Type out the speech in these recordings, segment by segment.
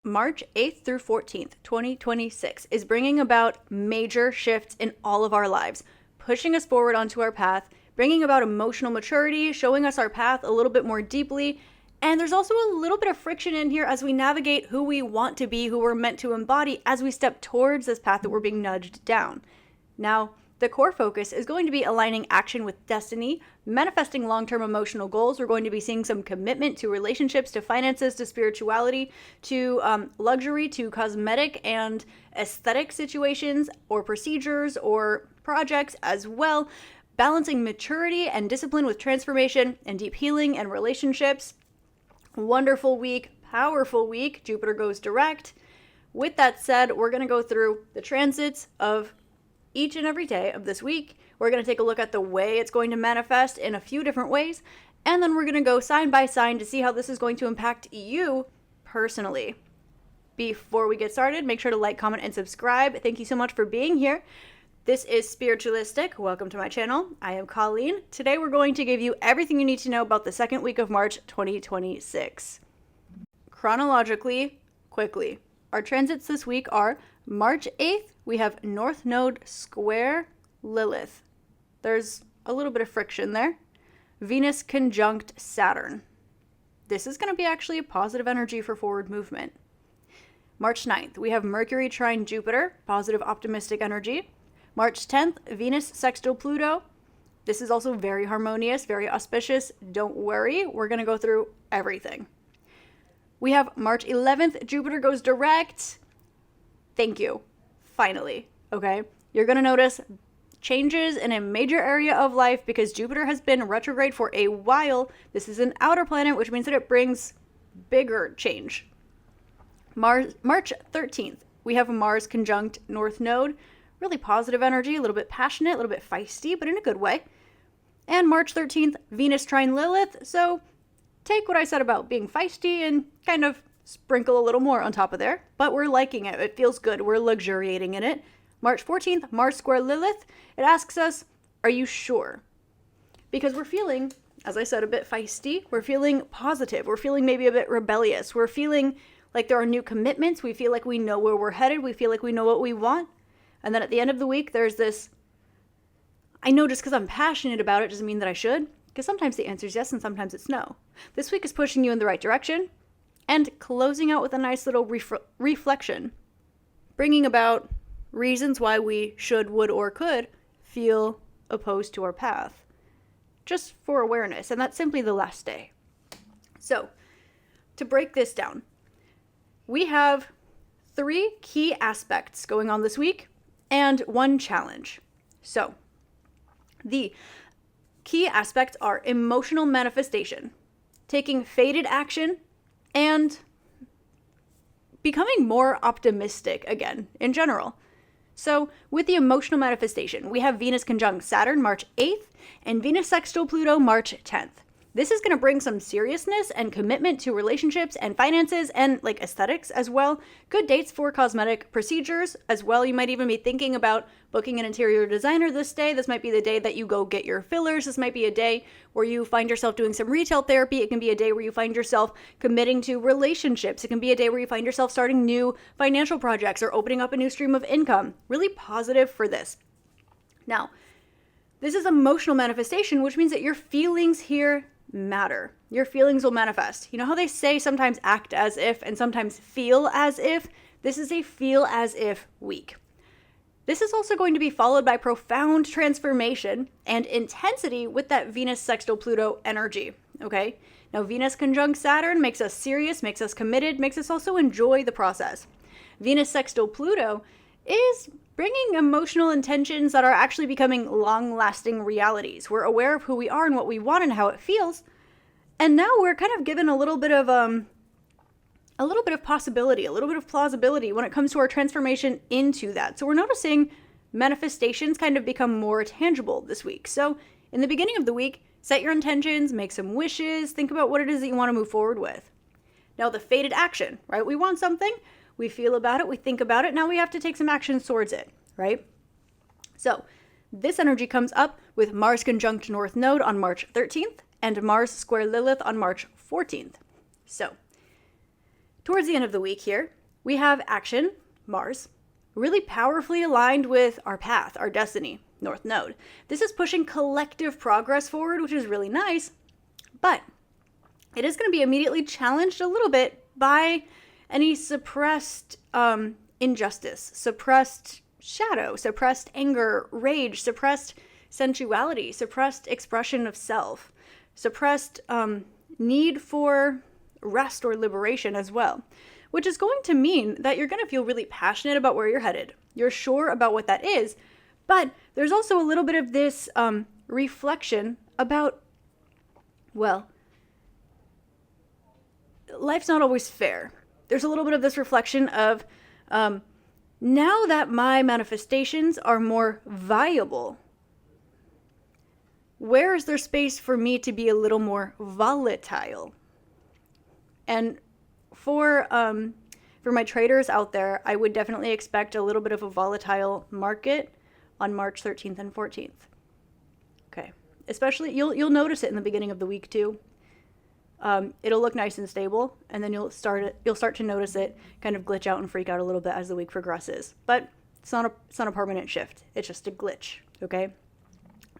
March 8th through 14th, 2026 is bringing about major shifts in all of our lives, pushing us forward onto our path, bringing about emotional maturity, showing us our path a little bit more deeply. And there's also a little bit of friction in here as we navigate who we want to be, who we're meant to embody as we step towards this path that we're being nudged down. Now, the core focus is going to be aligning action with destiny, manifesting long-term emotional goals. We're going to be seeing some commitment to relationships, to finances, to spirituality, to luxury, to cosmetic and aesthetic situations or procedures or projects as well. Balancing maturity and discipline with transformation and deep healing and relationships. Wonderful week, powerful week. Jupiter goes direct. With that said, we're going to go through the transits of each and every day of this week. We're going to take a look at the way it's going to manifest in a few different ways. And then we're going to go sign by sign to see how this is going to impact you personally. Before we get started, make sure to like, comment, and subscribe. Thank you so much for being here. This is Spiritualistik. Welcome to my channel. I am Colleen. Today we're going to give you everything you need to know about the second week of March 2026. Chronologically, quickly. Our transits this week are March 8th, we have North Node square Lilith. There's a little bit of friction there. Venus conjunct Saturn. This is going to be actually a positive energy for forward movement. March 9th, we have Mercury trine Jupiter, positive optimistic energy. March 10th, Venus sextile Pluto. This is also very harmonious, very auspicious. Don't worry, we're going to go through everything. We have March 11th, Jupiter goes direct. Thank you. Finally, okay? You're going to notice changes in a major area of life because Jupiter has been retrograde for a while. This is an outer planet, which means that it brings bigger change. March 13th, we have Mars conjunct North Node. Really positive energy, a little bit passionate, a little bit feisty, but in a good way. And March 13th, Venus trine Lilith. So take what I said about being feisty and kind of sprinkle a little more on top of there, but we're liking it. It feels good. We're luxuriating in it. March 14th, Mars square Lilith. It asks us, are you sure? Because we're feeling, as I said, a bit feisty. We're feeling positive. We're feeling maybe a bit rebellious. We're feeling like there are new commitments. We feel like we know where we're headed. We feel like we know what we want. And then at the end of the week, there's this, I know just because I'm passionate about it doesn't mean that I should. Because sometimes the answer is yes and sometimes it's no. This week is pushing you in the right direction. And closing out with a nice little reflection, bringing about reasons why we should, would, or could feel opposed to our path, just for awareness. And that's simply the last day. So, to break this down, we have 3 key aspects going on this week and 1 challenge. So, the key aspects are emotional manifestation, taking fated action, and becoming more optimistic again in general. So with the emotional manifestation, we have Venus conjunct Saturn March 8th and Venus sextile Pluto March 10th. This is going to bring some seriousness and commitment to relationships and finances and like aesthetics as well. Good dates for cosmetic procedures as well. You might even be thinking about booking an interior designer this day. This might be the day that you go get your fillers. This might be a day where you find yourself doing some retail therapy. It can be a day where you find yourself committing to relationships. It can be a day where you find yourself starting new financial projects or opening up a new stream of income. Really positive for this. Now, this is emotional manifestation, which means that your feelings here matter. Your feelings will manifest. You know how they say sometimes act as if and sometimes feel as if? This is a feel as if week. This is also going to be followed by profound transformation and intensity with that Venus sextile Pluto energy, okay? Now, Venus conjunct Saturn makes us serious, makes us committed, makes us also enjoy the process. Venus sextile Pluto is bringing emotional intentions that are actually becoming long-lasting realities. We're aware of who we are and what we want and how it feels. And now we're kind of given a little bit of possibility, a little bit of plausibility when it comes to our transformation into that. So we're noticing manifestations kind of become more tangible this week. So in the beginning of the week, set your intentions, make some wishes, think about what it is that you want to move forward with. Now the fated action, right? We want something. We feel about it, we think about it, now we have to take some action towards it, right? So this energy comes up with Mars conjunct North Node on March 13th and Mars square Lilith on March 14th. So towards the end of the week here, we have action, Mars, really powerfully aligned with our path, our destiny, North Node. This is pushing collective progress forward, which is really nice, but it is going to be immediately challenged a little bit by any suppressed injustice, suppressed shadow, suppressed anger, rage, suppressed sensuality, suppressed expression of self, suppressed need for rest or liberation as well, which is going to mean that you're going to feel really passionate about where you're headed. You're sure about what that is, but there's also a little bit of this reflection about, well, life's not always fair. There's a little bit of this reflection of, now that my manifestations are more viable, where is there space for me to be a little more volatile? And for my traders out there, I would definitely expect a little bit of a volatile market on March 13th and 14th. Okay. Especially, you'll notice it in the beginning of the week too. It'll look nice and stable, and then you'll start to notice it kind of glitch out and freak out a little bit as the week progresses. But it's not a permanent shift. It's just a glitch, okay?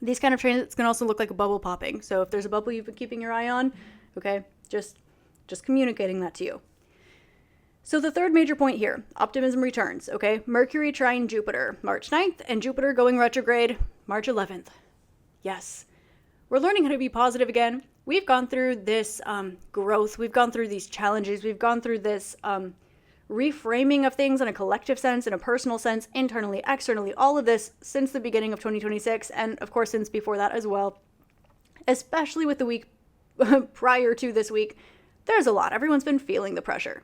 These kind of transits can also look like a bubble popping. So if there's a bubble you've been keeping your eye on, okay, just communicating that to you. So the third major point here, optimism returns, okay? Mercury trine Jupiter, March 9th, and Jupiter going retrograde, March 11th. Yes, we're learning how to be positive again. We've gone through this growth. We've gone through these challenges. We've gone through this reframing of things in a collective sense, in a personal sense, internally, externally, all of this since the beginning of 2026, and of course since before that as well, especially with the week prior to this week. There's a lot. Everyone's been feeling the pressure.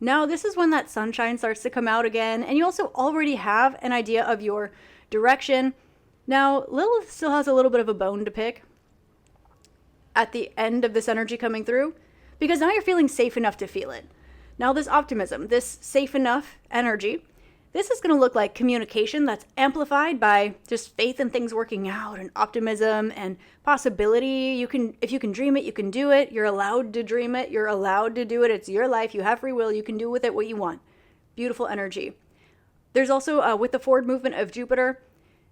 Now, this is when that sunshine starts to come out again, and you also already have an idea of your direction. Now, Lilith still has a little bit of a bone to pick at the end of this energy coming through, because now you're feeling safe enough to feel it. Now, this optimism, this safe enough energy, this is going to look like communication that's amplified by just faith in things working out and optimism and possibility. If you can dream it, you can do it. You're allowed to dream it. You're allowed to do it. It's your life. You have free will. You can do with it what you want. Beautiful energy. There's also, with the forward movement of Jupiter,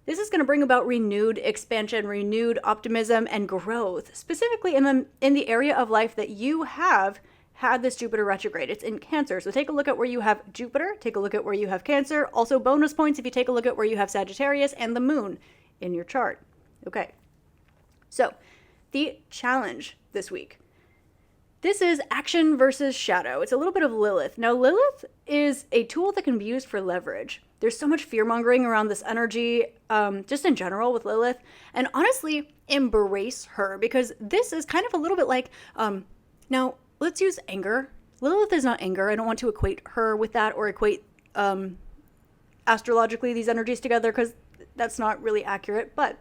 this is going to bring about renewed expansion, renewed optimism, and growth, specifically in the area of life that you have had this Jupiter retrograde. It's in Cancer. So take a look at where you have Jupiter. Take a look at where you have Cancer. Also bonus points if you take a look at where you have Sagittarius and the moon in your chart. Okay. So the challenge this week. This is action versus shadow. It's a little bit of Lilith. Now, Lilith is a tool that can be used for leverage. There's so much fear-mongering around this energy, just in general with Lilith. And honestly, embrace her, because this is kind of a little bit like, now, let's use anger. Lilith is not anger. I don't want to equate her with that or equate astrologically these energies together, because that's not really accurate. But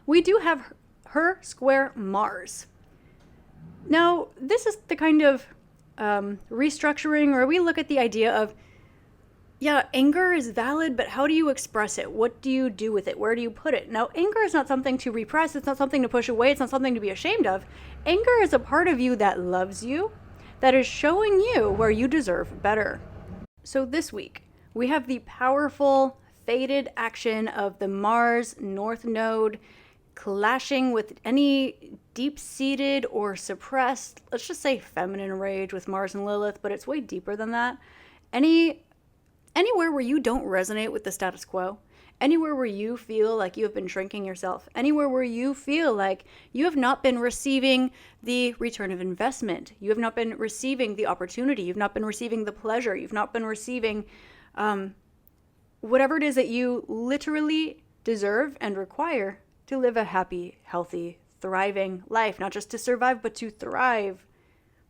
we do have her square Mars. Now, this is the kind of restructuring, or we look at the idea of, yeah, anger is valid, but how do you express it? What do you do with it? Where do you put it? Now, anger is not something to repress. It's not something to push away. It's not something to be ashamed of. Anger is a part of you that loves you, that is showing you where you deserve better. So this week, we have the powerful, fated action of the Mars North Node clashing with any deep-seated or suppressed, let's just say feminine rage with Mars and Lilith, but it's way deeper than that. Anywhere where you don't resonate with the status quo, anywhere where you feel like you have been shrinking yourself, anywhere where you feel like you have not been receiving the return of investment, you have not been receiving the opportunity, you've not been receiving the pleasure, you've not been receiving whatever it is that you literally deserve and require to live a happy, healthy, thriving life, not just to survive, but to thrive.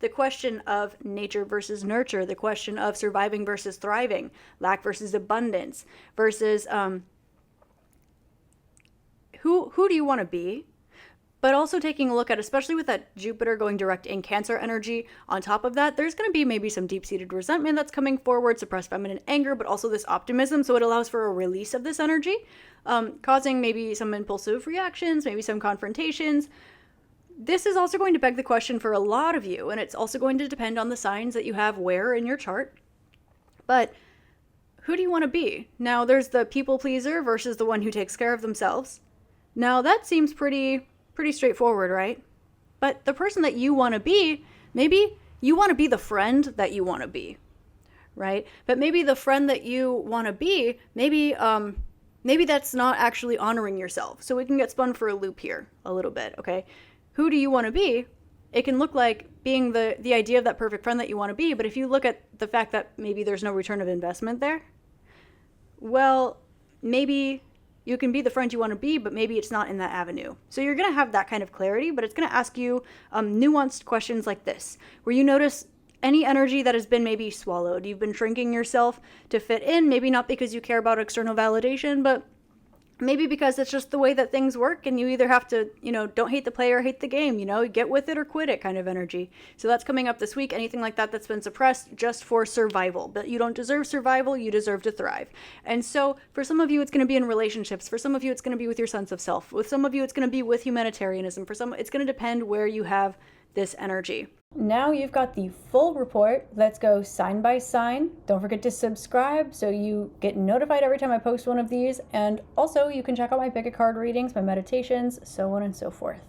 The question of nature versus nurture, the question of surviving versus thriving, lack versus abundance, versus who do you want to be? But also taking a look at, especially with that Jupiter going direct in Cancer energy, on top of that, there's going to be maybe some deep-seated resentment that's coming forward, suppressed feminine anger, but also this optimism. So it allows for a release of this energy, causing maybe some impulsive reactions, maybe some confrontations. this is also going to beg the question for a lot of you, and it's also going to depend on the signs that you have where in your chart. But who do you want to be? Now, there's the people pleaser versus the one who takes care of themselves. Now, that seems pretty straightforward, right? But the person that you want to be, maybe you want to be the friend that you want to be, right? But maybe the friend that you want to be, maybe that's not actually honoring yourself. So we can get spun for a loop here a little bit, okay? Who do you want to be? It can look like being the idea of that perfect friend that you want to be, but if you look at the fact that maybe there's no return of investment there, well, maybe you can be the friend you want to be, but maybe it's not in that avenue. So you're going to have that kind of clarity, but it's going to ask you nuanced questions like this, where you notice any energy that has been maybe swallowed. You've been shrinking yourself to fit in, maybe not because you care about external validation, but maybe because it's just the way that things work, and you either have to, don't hate the player, hate the game, get with it or quit it kind of energy. So that's coming up this week. Anything like that that's been suppressed just for survival. But you don't deserve survival, you deserve to thrive. And so for some of you, it's going to be in relationships. For some of you, it's going to be with your sense of self. With some of you, it's going to be with humanitarianism. For some, it's going to depend where you have this energy. Now you've got the full report. Let's go sign by sign. Don't forget to subscribe so you get notified every time I post one of these. And also you can check out my pick a card readings, my meditations, so on and so forth.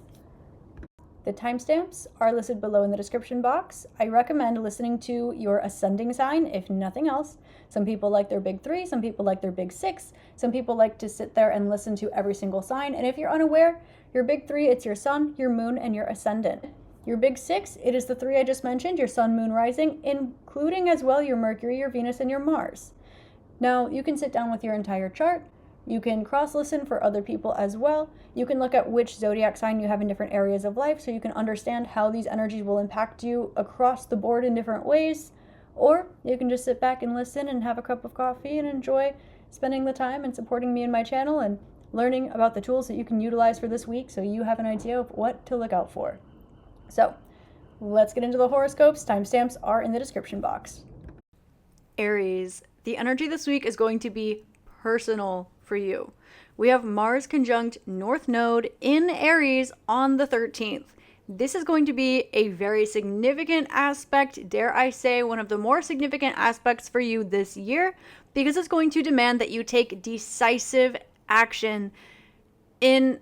The timestamps are listed below in the description box. I recommend listening to your ascending sign, if nothing else. Some people like their big 3, some people like their big 6, some people like to sit there and listen to every single sign. And if you're unaware, your big 3, it's your sun, your moon, and your ascendant. Your big 6, it is the 3 I just mentioned, your sun, moon, rising, including as well your Mercury, your Venus, and your Mars. Now, you can sit down with your entire chart. You can cross-listen for other people as well. You can look at which zodiac sign you have in different areas of life so you can understand how these energies will impact you across the board in different ways. Or you can just sit back and listen and have a cup of coffee and enjoy spending the time and supporting me and my channel and learning about the tools that you can utilize for this week so you have an idea of what to look out for. So, let's get into the horoscopes. Timestamps are in the description box. Aries, the energy this week is going to be personal for you. We have Mars conjunct North Node in Aries on the 13th. This is going to be a very significant aspect, dare I say, one of the more significant aspects for you this year, because it's going to demand that you take decisive action in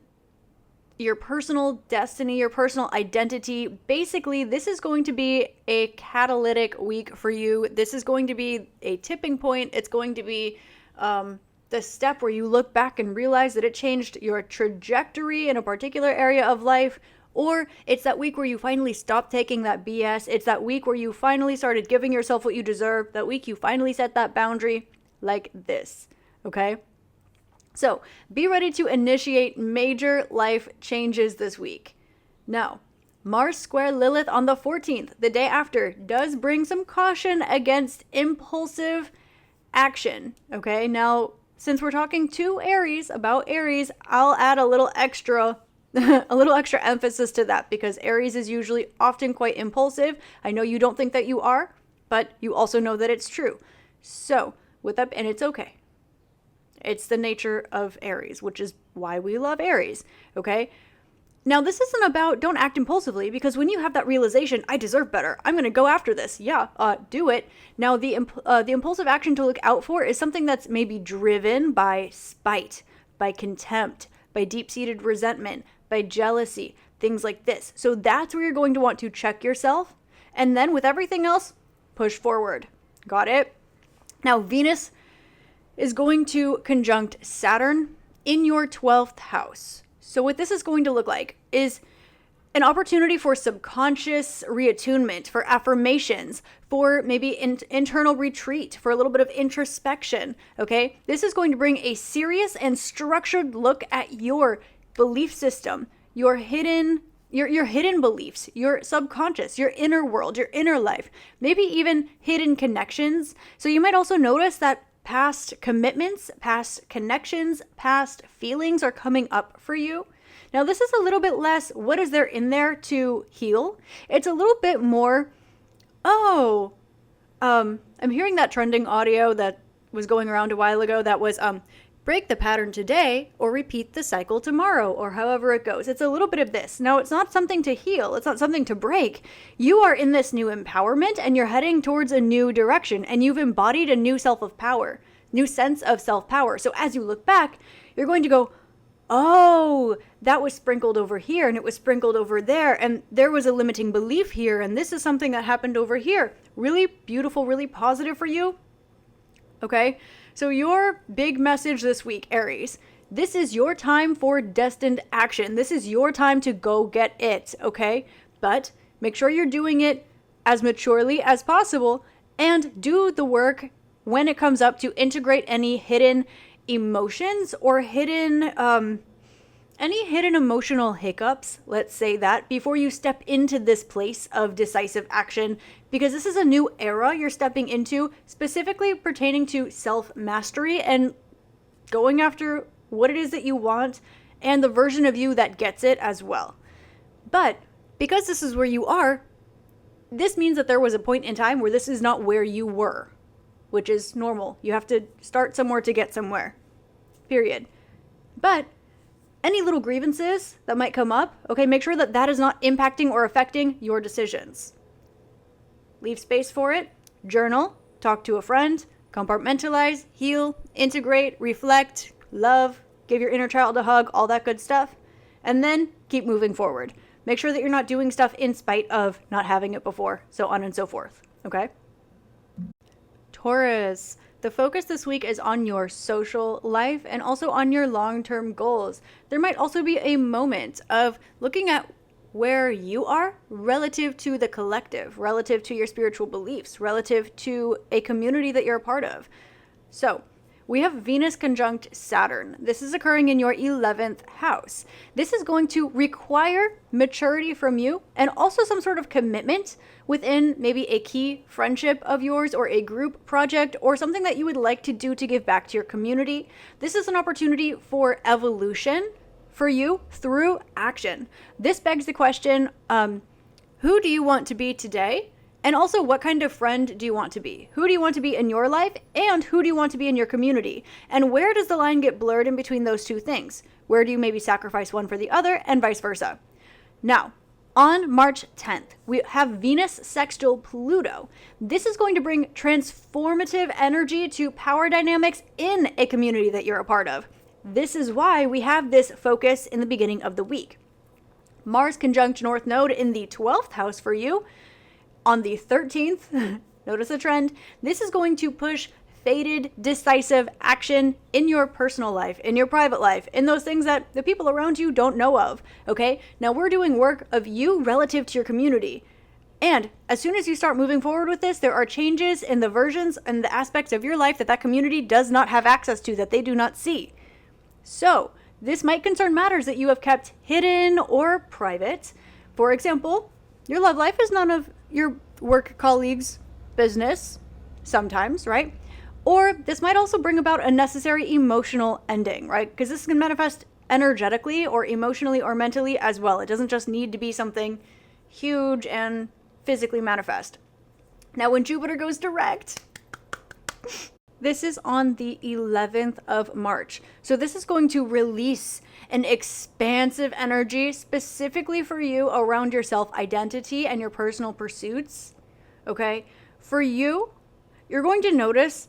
your personal destiny, your personal identity. Basically, this is going to be a catalytic week for you. This is going to be a tipping point. It's going to be the step where you look back and realize that it changed your trajectory in a particular area of life. Or it's that week where you finally stopped taking that BS. It's that week where you finally started giving yourself what you deserve. That week you finally set that boundary like this, okay? So be ready to initiate major life changes this week. Now, Mars square Lilith on the 14th, the day after, does bring some caution against impulsive action. Okay, now, since we're talking to Aries, about Aries, I'll add a little extra emphasis to that because Aries is usually often quite impulsive. I know you don't think that you are, but you also know that it's true. So, with that, and it's okay. It's the nature of Aries, which is why we love Aries, okay? Now, this isn't about don't act impulsively, because when you have that realization, I deserve better, I'm going to go after this, do it. Now, the impulsive action to look out for is something that's maybe driven by spite, by contempt, by deep-seated resentment, by jealousy, things like this. So that's where you're going to want to check yourself, and then with everything else, push forward. Got it? Now, Venus is going to conjunct Saturn in your 12th house. So what this is going to look like is an opportunity for subconscious reattunement, for affirmations, for maybe internal retreat, for a little bit of introspection, okay? This is going to bring a serious and structured look at your belief system, your hidden beliefs, your subconscious, your inner world, your inner life, maybe even hidden connections. So you might also notice that past commitments, past connections, past feelings are coming up for you. Now, this is a little bit less, what is there in there to heal? It's a little bit more, I'm hearing that trending audio that was going around a while ago that was, break the pattern today or repeat the cycle tomorrow, or however it goes. It's a little bit of this. Now, it's not something to heal. It's not something to break. You are in this new empowerment and you're heading towards a new direction, and you've embodied a new self of power, new sense of self-power. So as you look back, you're going to go, oh, that was sprinkled over here and it was sprinkled over there, and there was a limiting belief here, and this is something that happened over here. Really beautiful, really positive for you. Okay, so your big message this week, Aries, this is your time for destined action. This is your time to go get it, okay? But make sure you're doing it as maturely as possible, and do the work when it comes up to integrate any hidden emotions or any hidden emotional hiccups, let's say that, before you step into this place of decisive action, because this is a new era you're stepping into, specifically pertaining to self-mastery and going after what it is that you want and the version of you that gets it as well. But because this is where you are, this means that there was a point in time where this is not where you were, which is normal. You have to start somewhere to get somewhere, period. But any little grievances that might come up, okay, make sure that that is not impacting or affecting your decisions. Leave space for it, journal, talk to a friend, compartmentalize, heal, integrate, reflect, love, give your inner child a hug, all that good stuff, and then keep moving forward. Make sure that you're not doing stuff in spite of not having it before, so on and so forth, okay? Taurus. The focus this week is on your social life and also on your long-term goals. There might also be a moment of looking at where you are relative to the collective, relative to your spiritual beliefs, relative to a community that you're a part of. So we have Venus conjunct Saturn. This is occurring in your 11th house. This is going to require maturity from you and also some sort of commitment within maybe a key friendship of yours or a group project or something that you would like to do to give back to your community. This is an opportunity for evolution for you through action. This begs the question, who do you want to be today? And also, what kind of friend do you want to be? Who do you want to be in your life? And who do you want to be in your community? And where does the line get blurred in between those two things? Where do you maybe sacrifice one for the other, and vice versa? Now, on March 10th, we have Venus sextile Pluto. This is going to bring transformative energy to power dynamics in a community that you're a part of. This is why we have this focus in the beginning of the week. Mars conjunct North Node in the 12th house for you. On the 13th, notice a trend, this is going to push fated, decisive action in your personal life, in your private life, in those things that the people around you don't know of, okay? Now we're doing work of you relative to your community. And as soon as you start moving forward with this, there are changes in the versions and the aspects of your life that that community does not have access to, that they do not see. So this might concern matters that you have kept hidden or private. For example, your love life is none of your work colleagues' business sometimes, right? Or this might also bring about a necessary emotional ending, right? Because this can manifest energetically or emotionally or mentally as well. It doesn't just need to be something huge and physically manifest. Now, when Jupiter goes direct, this is on the 11th of March. So this is going to release an expansive energy specifically for you around your self-identity and your personal pursuits, okay? For you, you're going to notice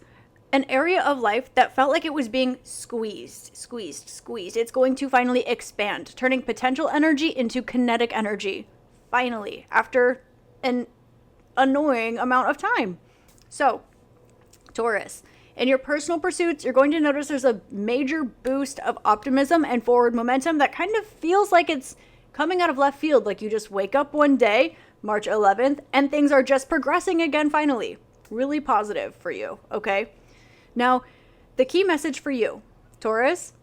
an area of life that felt like it was being squeezed. It's going to finally expand, turning potential energy into kinetic energy, finally, after an annoying amount of time. So, Taurus, in your personal pursuits, you're going to notice there's a major boost of optimism and forward momentum that kind of feels like it's coming out of left field, like you just wake up one day, March 11th, and things are just progressing again finally. Really positive for you, okay? Now, the key message for you, Taurus,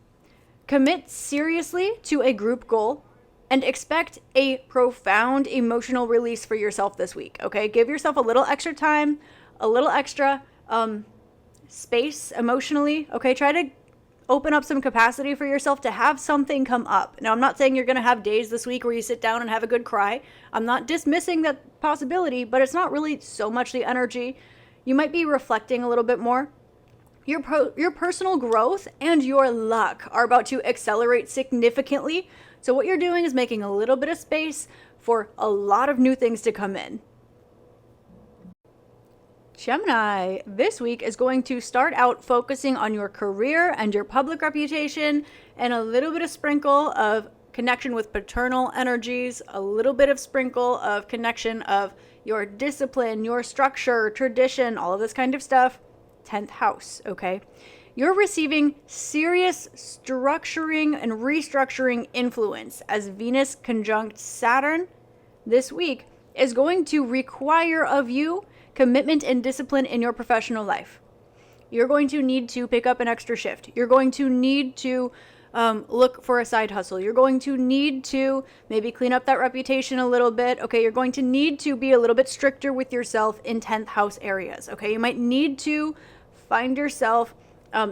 commit seriously to a group goal and expect a profound emotional release for yourself this week, okay? Give yourself a little extra time, a little extra space emotionally, okay? Try to open up some capacity for yourself to have something come up. Now, I'm not saying you're going to have days this week where you sit down and have a good cry. I'm not dismissing that possibility, but it's not really so much the energy. You might be reflecting a little bit more. Your personal growth and your luck are about to accelerate significantly. So what you're doing is making a little bit of space for a lot of new things to come in. Gemini, this week is going to start out focusing on your career and your public reputation, and a little bit of sprinkle of connection with paternal energies, a little bit of sprinkle of connection of your discipline, your structure, tradition, all of this kind of stuff. 10th house, okay? You're receiving serious structuring and restructuring influence as Venus conjunct Saturn this week is going to require of you commitment and discipline in your professional life. You're going to need to pick up an extra shift. You're going to need to look for a side hustle. You're going to need to maybe clean up that reputation a little bit. Okay, you're going to need to be a little bit stricter with yourself in 10th house areas. Okay, you might need to find yourself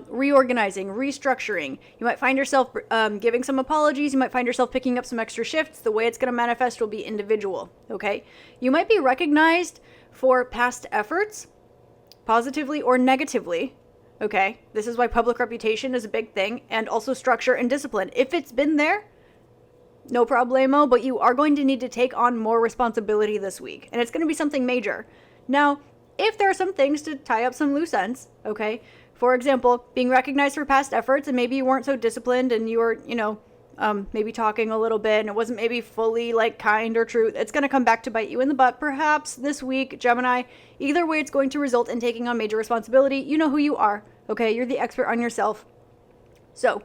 reorganizing, restructuring. You might find yourself giving some apologies. You might find yourself picking up some extra shifts. The way it's going to manifest will be individual. Okay, you might be recognized for past efforts, positively or negatively. Okay, this is why public reputation is a big thing, and also structure and discipline. If it's been there, no problemo, but you are going to need to take on more responsibility this week, and it's going to be something major. Now, if there are some things to tie up some loose ends, okay, for example, being recognized for past efforts, and maybe you weren't so disciplined and you were, maybe talking a little bit and it wasn't maybe fully like kind or true, it's going to come back to bite you in the butt perhaps this week, Gemini. Either way, it's going to result in taking on major responsibility. You know who you are, okay? You're the expert on yourself. So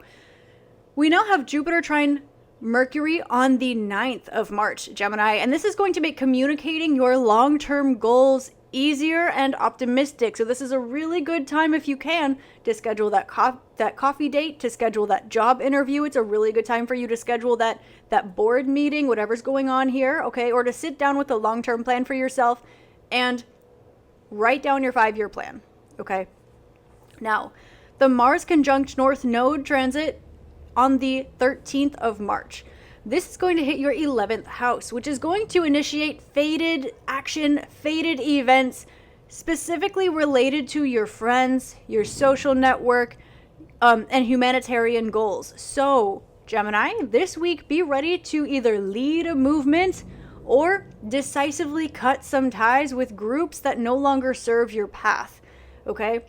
we now have Jupiter trine Mercury on the 9th of March, Gemini, and this is going to make communicating your long-term goals easier and optimistic. So this is a really good time, if you can, to schedule that coffee date, to schedule that job interview. It's a really good time for you to schedule that board meeting, whatever's going on here, okay? Or to sit down with a long-term plan for yourself and write down your 5-year plan, okay? Now, the Mars conjunct North Node transit on the 13th of March. This is going to hit your 11th house, which is going to initiate fated action, fated events, specifically related to your friends, your social network, and humanitarian goals. So, Gemini, this week, be ready to either lead a movement or decisively cut some ties with groups that no longer serve your path, okay?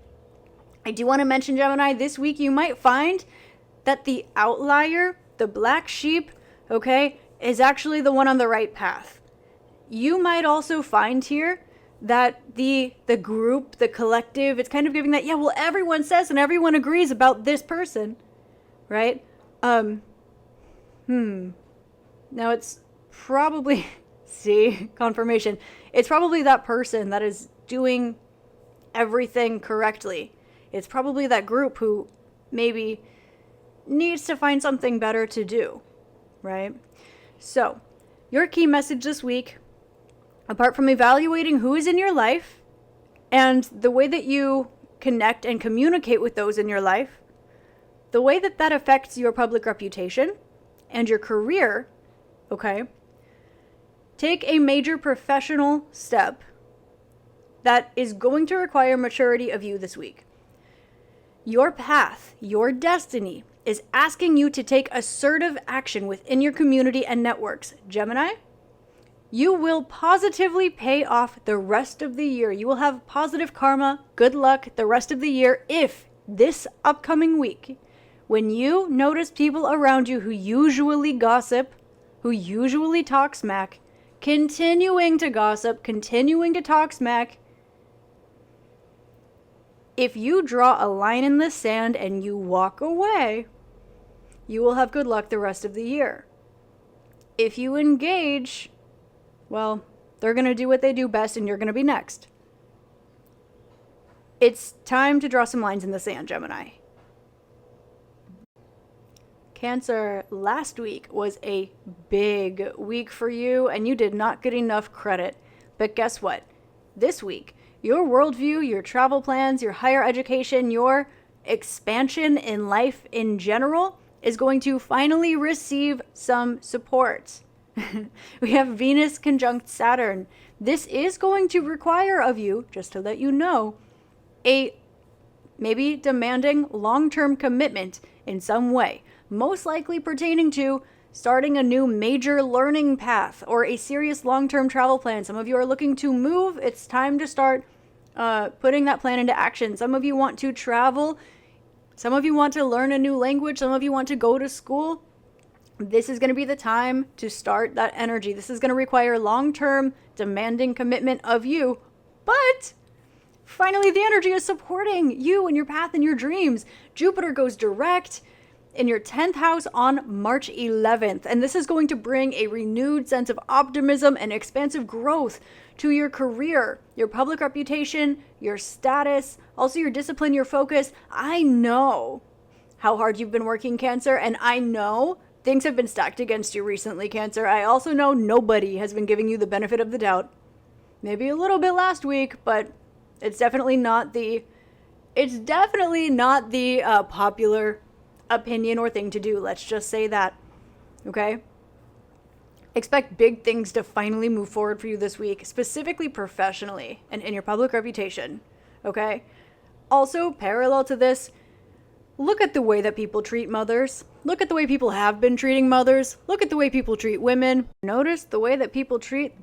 I do want to mention, Gemini, this week you might find that the outlier, the black sheep, okay, is actually the one on the right path. You might also find here that the group, the collective, it's kind of giving that, yeah, well, everyone says and everyone agrees about this person, right? Now it's probably, see, confirmation. It's probably that person that is doing everything correctly. It's probably that group who maybe needs to find something better to do, right? So, your key message this week, apart from evaluating who is in your life and the way that you connect and communicate with those in your life, the way that that affects your public reputation and your career, okay, take a major professional step that is going to require maturity of you this week. Your path, your destiny, is asking you to take assertive action within your community and networks. Gemini, you will positively pay off the rest of the year. You will have positive karma, good luck the rest of the year if this upcoming week, when you notice people around you who usually gossip, who usually talk smack, continuing to gossip, continuing to talk smack, if you draw a line in the sand and you walk away, you will have good luck the rest of the year. If you engage, well, they're going to do what they do best and you're going to be next. It's time to draw some lines in the sand, Gemini. Cancer, last week was a big week for you and you did not get enough credit. But guess what? This week, your worldview, your travel plans, your higher education, your expansion in life in general is going to finally receive some support. We have Venus conjunct Saturn. This is going to require of you, just to let you know, a maybe demanding long-term commitment in some way, most likely pertaining to starting a new major learning path or a serious long-term travel plan. Some of you are looking to move. It's time to start putting that plan into action. Some of you want to travel. Some of you want to learn a new language. Some of you want to go to school. This is going to be the time to start that energy. This is going to require long-term demanding commitment of you, but finally the energy is supporting you and your path and your dreams. Jupiter goes direct in your 10th house on March 11th, and this is going to bring a renewed sense of optimism and expansive growth to your career, your public reputation, your status, also your discipline, your focus. I know how hard you've been working, Cancer, and I know things have been stacked against you recently, Cancer. I also know nobody has been giving you the benefit of the doubt. Maybe a little bit last week, but it's definitely not the popular opinion or thing to do. Let's just say that. Okay? Expect big things to finally move forward for you this week, specifically professionally and in your public reputation. Okay? Also, parallel to this, look at the way that people treat mothers. Look at the way people have been treating mothers. Look at the way people treat women. Notice the way that people treat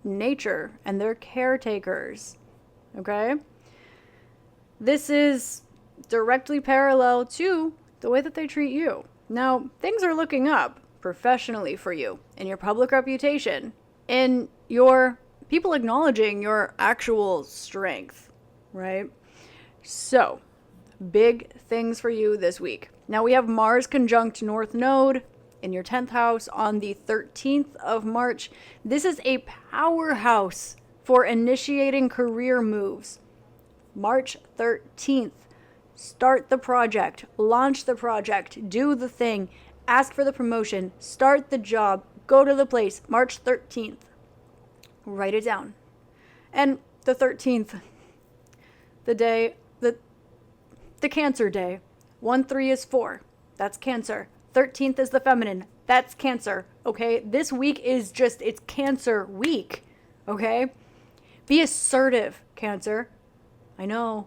nature and their caretakers. Okay? This is directly parallel to the way that they treat you. Now, things are looking up professionally for you in your public reputation, in your people acknowledging your actual strength, right? So, big things for you this week. Now we have Mars conjunct North Node in your 10th house on the 13th of March. This is a powerhouse for initiating career moves. March 13th. Start the project, launch the project, do the thing, ask for the promotion, start the job, go to the place. March 13th. Write it down. And the 13th, the day, the Cancer day. 1-3 is 4. That's Cancer. 13th is the feminine. That's Cancer. Okay? This week is it's Cancer week. Okay? Be assertive, Cancer. I know.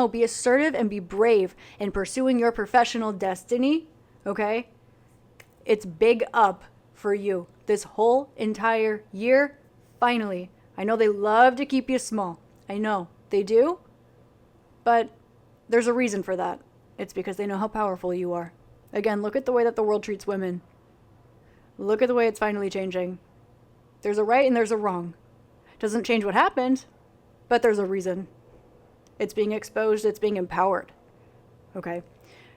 Be assertive and be brave in pursuing your professional destiny. Okay? It's big up for you this whole entire year. Finally. I know they love to keep you small. I know they do. But there's a reason for that. It's because they know how powerful you are. Again, look at the way that the world treats women. Look at the way it's finally changing. There's a right and there's a wrong. Doesn't change what happened, but there's a reason. It's being exposed. It's being empowered. Okay?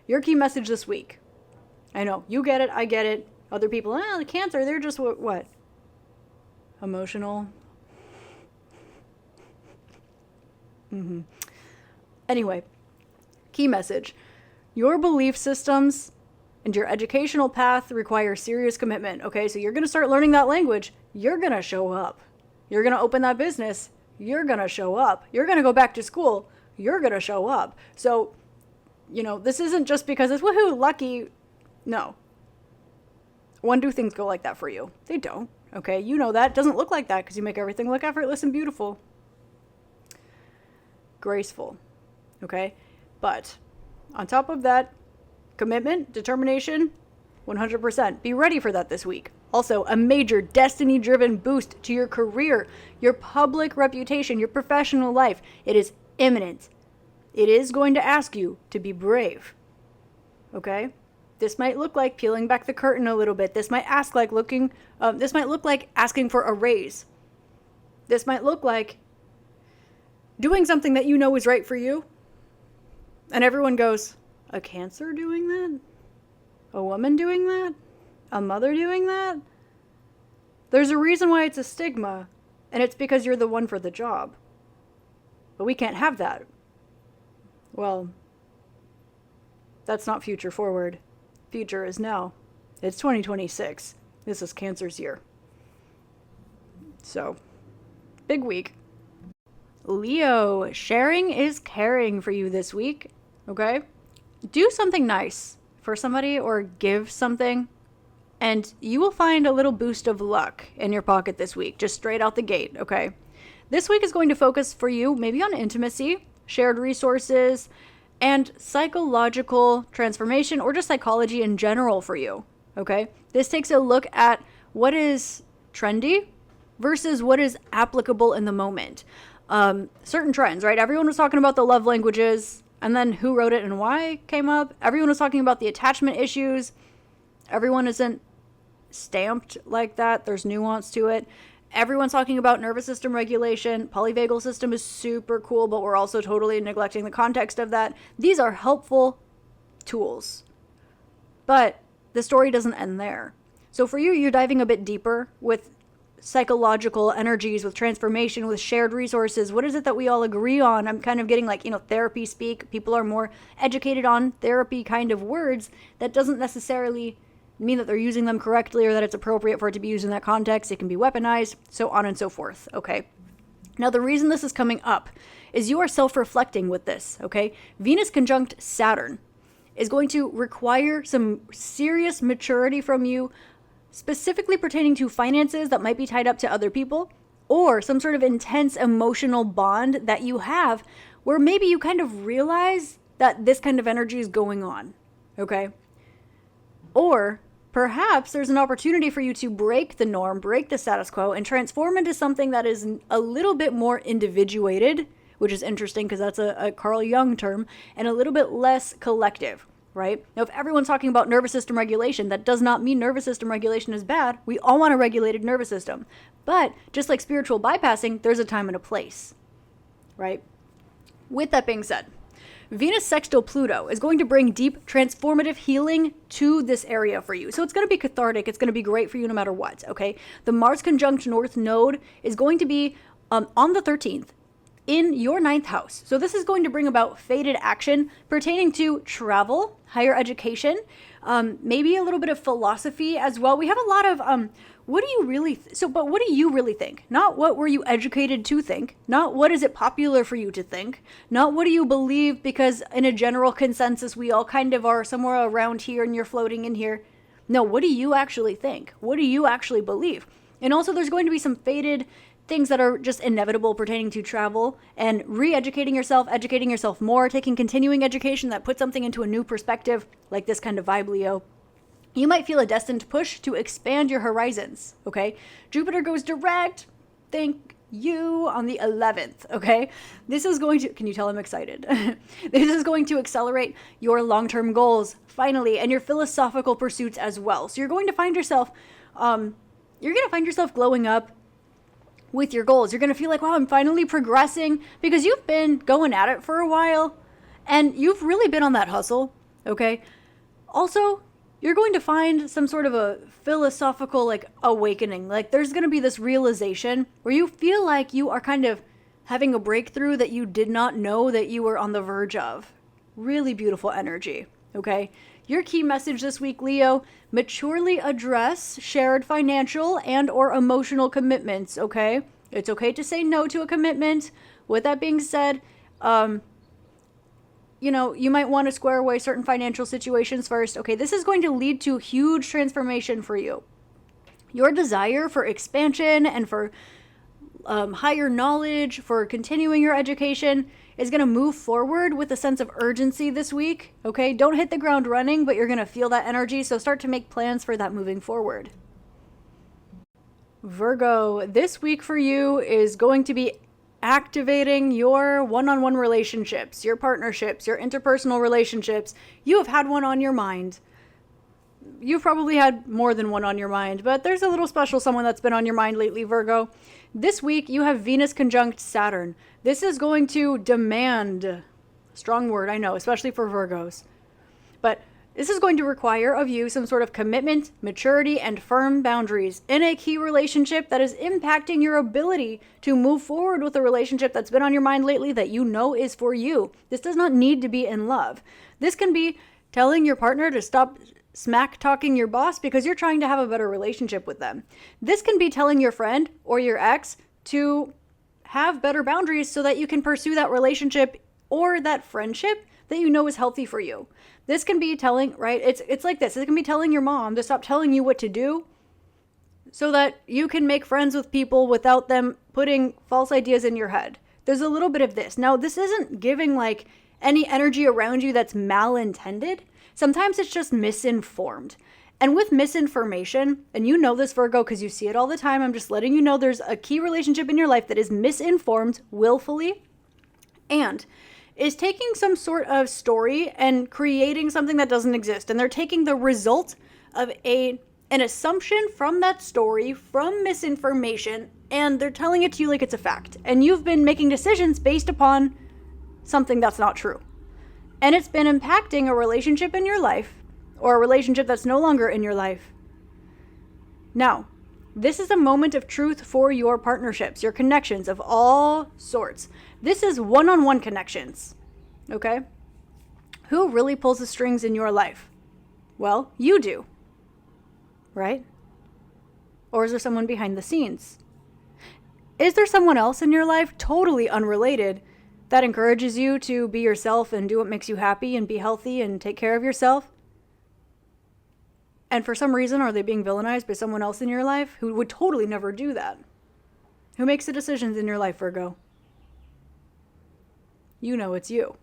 Your key message this week. I know. You get it. I get it. Other people, the Cancer, they're just what? Emotional. Anyway, key message. Your belief systems and your educational path require serious commitment. Okay, so you're going to start learning that language. You're going to show up. You're going to open that business. You're going to show up. You're going to go back to school. You're going to show up. So, this isn't just because it's woohoo, lucky. No. When do things go like that for you? They don't. Okay, you know that. It doesn't look like that because you make everything look effortless and beautiful. Graceful. Okay? But on top of that, commitment, determination, 100%. Be ready for that this week. Also, a major destiny-driven boost to your career, your public reputation, your professional life. It is imminent. It is going to ask you to be brave. Okay? This might look like peeling back the curtain a little bit. This might look like asking for a raise. This might look like doing something that you know is right for you. And everyone goes, a Cancer doing that? A woman doing that? A mother doing that? There's a reason why it's a stigma, and it's because you're the one for the job. But we can't have that. Well, that's not future forward. Future is now. It's 2026. This is Cancer's year. So, big week. Leo, sharing is caring for you this week. Okay? Do something nice for somebody or give something, and you will find a little boost of luck in your pocket this week, just straight out the gate, okay? This week is going to focus for you maybe on intimacy, shared resources, and psychological transformation, or just psychology in general for you, okay? This takes a look at what is trendy versus what is applicable in the moment. Certain trends, right? Everyone was talking about the love languages, and then who wrote it and why came up. Everyone was talking about the attachment issues. Everyone isn't stamped like that. There's nuance to it. Everyone's talking about nervous system regulation. Polyvagal system is super cool, but we're also totally neglecting the context of that. These are helpful tools, but the story doesn't end there. So for you, you're diving a bit deeper with psychological energies, with transformation, with shared resources. What is it that we all agree on? I'm kind of getting like, therapy speak. People are more educated on therapy kind of words. That doesn't necessarily mean that they're using them correctly or that it's appropriate for it to be used in that context. It can be weaponized, so on and so forth, okay? Now, the reason this is coming up is you are self-reflecting with this, okay? Venus conjunct Saturn is going to require some serious maturity from you, specifically pertaining to finances that might be tied up to other people, or some sort of intense emotional bond that you have where maybe you kind of realize that this kind of energy is going on, okay? Or perhaps there's an opportunity for you to break the norm, break the status quo, and transform into something that is a little bit more individuated, which is interesting because that's a Carl Jung term, and a little bit less collective. Right? Now, if everyone's talking about nervous system regulation, that does not mean nervous system regulation is bad. We all want a regulated nervous system. But just like spiritual bypassing, there's a time and a place, right? With that being said, Venus sextile Pluto is going to bring deep transformative healing to this area for you. So it's going to be cathartic. It's going to be great for you no matter what, okay? The Mars conjunct North Node is going to be on the 13th. In your 9th house. So this is going to bring about fated action pertaining to travel, higher education, maybe a little bit of philosophy as well. We have a lot of, what do you really think? Not what were you educated to think, not what is it popular for you to think, not what do you believe, because in a general consensus, we all kind of are somewhere around here and you're floating in here. No, what do you actually think? What do you actually believe? And also there's going to be some fated things that are just inevitable pertaining to travel and re-educating yourself, educating yourself more, taking continuing education that puts something into a new perspective, like this kind of vibe, Leo. You might feel a destined push to expand your horizons, okay? Jupiter goes direct, thank you, on the 11th, okay? This is going to, can you tell I'm excited? This is going to accelerate your long-term goals, finally, and your philosophical pursuits as well. So you're going to find yourself, glowing up with your goals. You're going to feel like, wow, I'm finally progressing, because you've been going at it for a while and you've really been on that hustle, okay? Also, you're going to find some sort of a philosophical like awakening. Like there's going to be this realization where you feel like you are kind of having a breakthrough that you did not know that you were on the verge of. Really beautiful energy, okay? Your key message this week, Leo: maturely address shared financial and or emotional commitments, okay? It's okay to say no to a commitment. With that being said, you might want to square away certain financial situations first. Okay, this is going to lead to huge transformation for you. Your desire for expansion and for higher knowledge, for continuing your education, is going to move forward with a sense of urgency this week, okay? Don't hit the ground running, but you're going to feel that energy, so start to make plans for that moving forward. Virgo, this week for you is going to be activating your one-on-one relationships, your partnerships, your interpersonal relationships. You have had one on your mind. You've probably had more than one on your mind, but there's a little special someone that's been on your mind lately, Virgo. This week, you have Venus conjunct Saturn. This is going to demand, strong word, I know, especially for Virgos, but this is going to require of you some sort of commitment, maturity, and firm boundaries in a key relationship that is impacting your ability to move forward with a relationship that's been on your mind lately that you know is for you. This does not need to be in love. This can be telling your partner to stop smack talking your boss because you're trying to have a better relationship with them. This can be telling your friend or your ex to have better boundaries so that you can pursue that relationship or that friendship that you know is healthy for you. This can be telling, right? It's like this. It can be telling your mom to stop telling you what to do so that you can make friends with people without them putting false ideas in your head. There's a little bit of this. Now, this isn't giving like any energy around you that's malintended, sometimes it's just misinformed. And with misinformation, and you know this, Virgo, because you see it all the time, I'm just letting you know there's a key relationship in your life that is misinformed willfully and is taking some sort of story and creating something that doesn't exist. And they're taking the result of an assumption from that story, from misinformation, and they're telling it to you like it's a fact. And you've been making decisions based upon something that's not true. And it's been impacting a relationship in your life, or a relationship that's no longer in your life. Now, this is a moment of truth for your partnerships, your connections of all sorts. This is one-on-one connections, okay? Who really pulls the strings in your life? Well, you do, right? Or is there someone behind the scenes? Is there someone else in your life, totally unrelated, that encourages you to be yourself and do what makes you happy and be healthy and take care of yourself? And for some reason, are they being villainized by someone else in your life who would totally never do that? Who makes the decisions in your life, Virgo? You know it's you.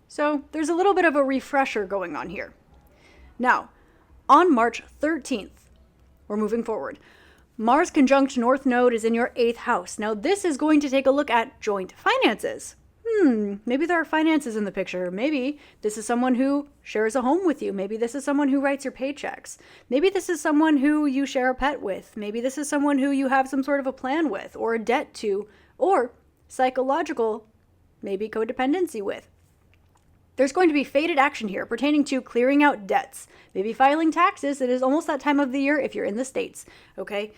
So there's a little bit of a refresher going on here. Now, on March 13th, we're moving forward. Mars conjunct North Node is in your 8th house. Now, this is going to take a look at joint finances. Maybe there are finances in the picture. Maybe this is someone who shares a home with you. Maybe this is someone who writes your paychecks. Maybe this is someone who you share a pet with. Maybe this is someone who you have some sort of a plan with or a debt to, or psychological, maybe codependency with. There's going to be fated action here pertaining to clearing out debts, maybe filing taxes. It is almost that time of the year if you're in the States, okay?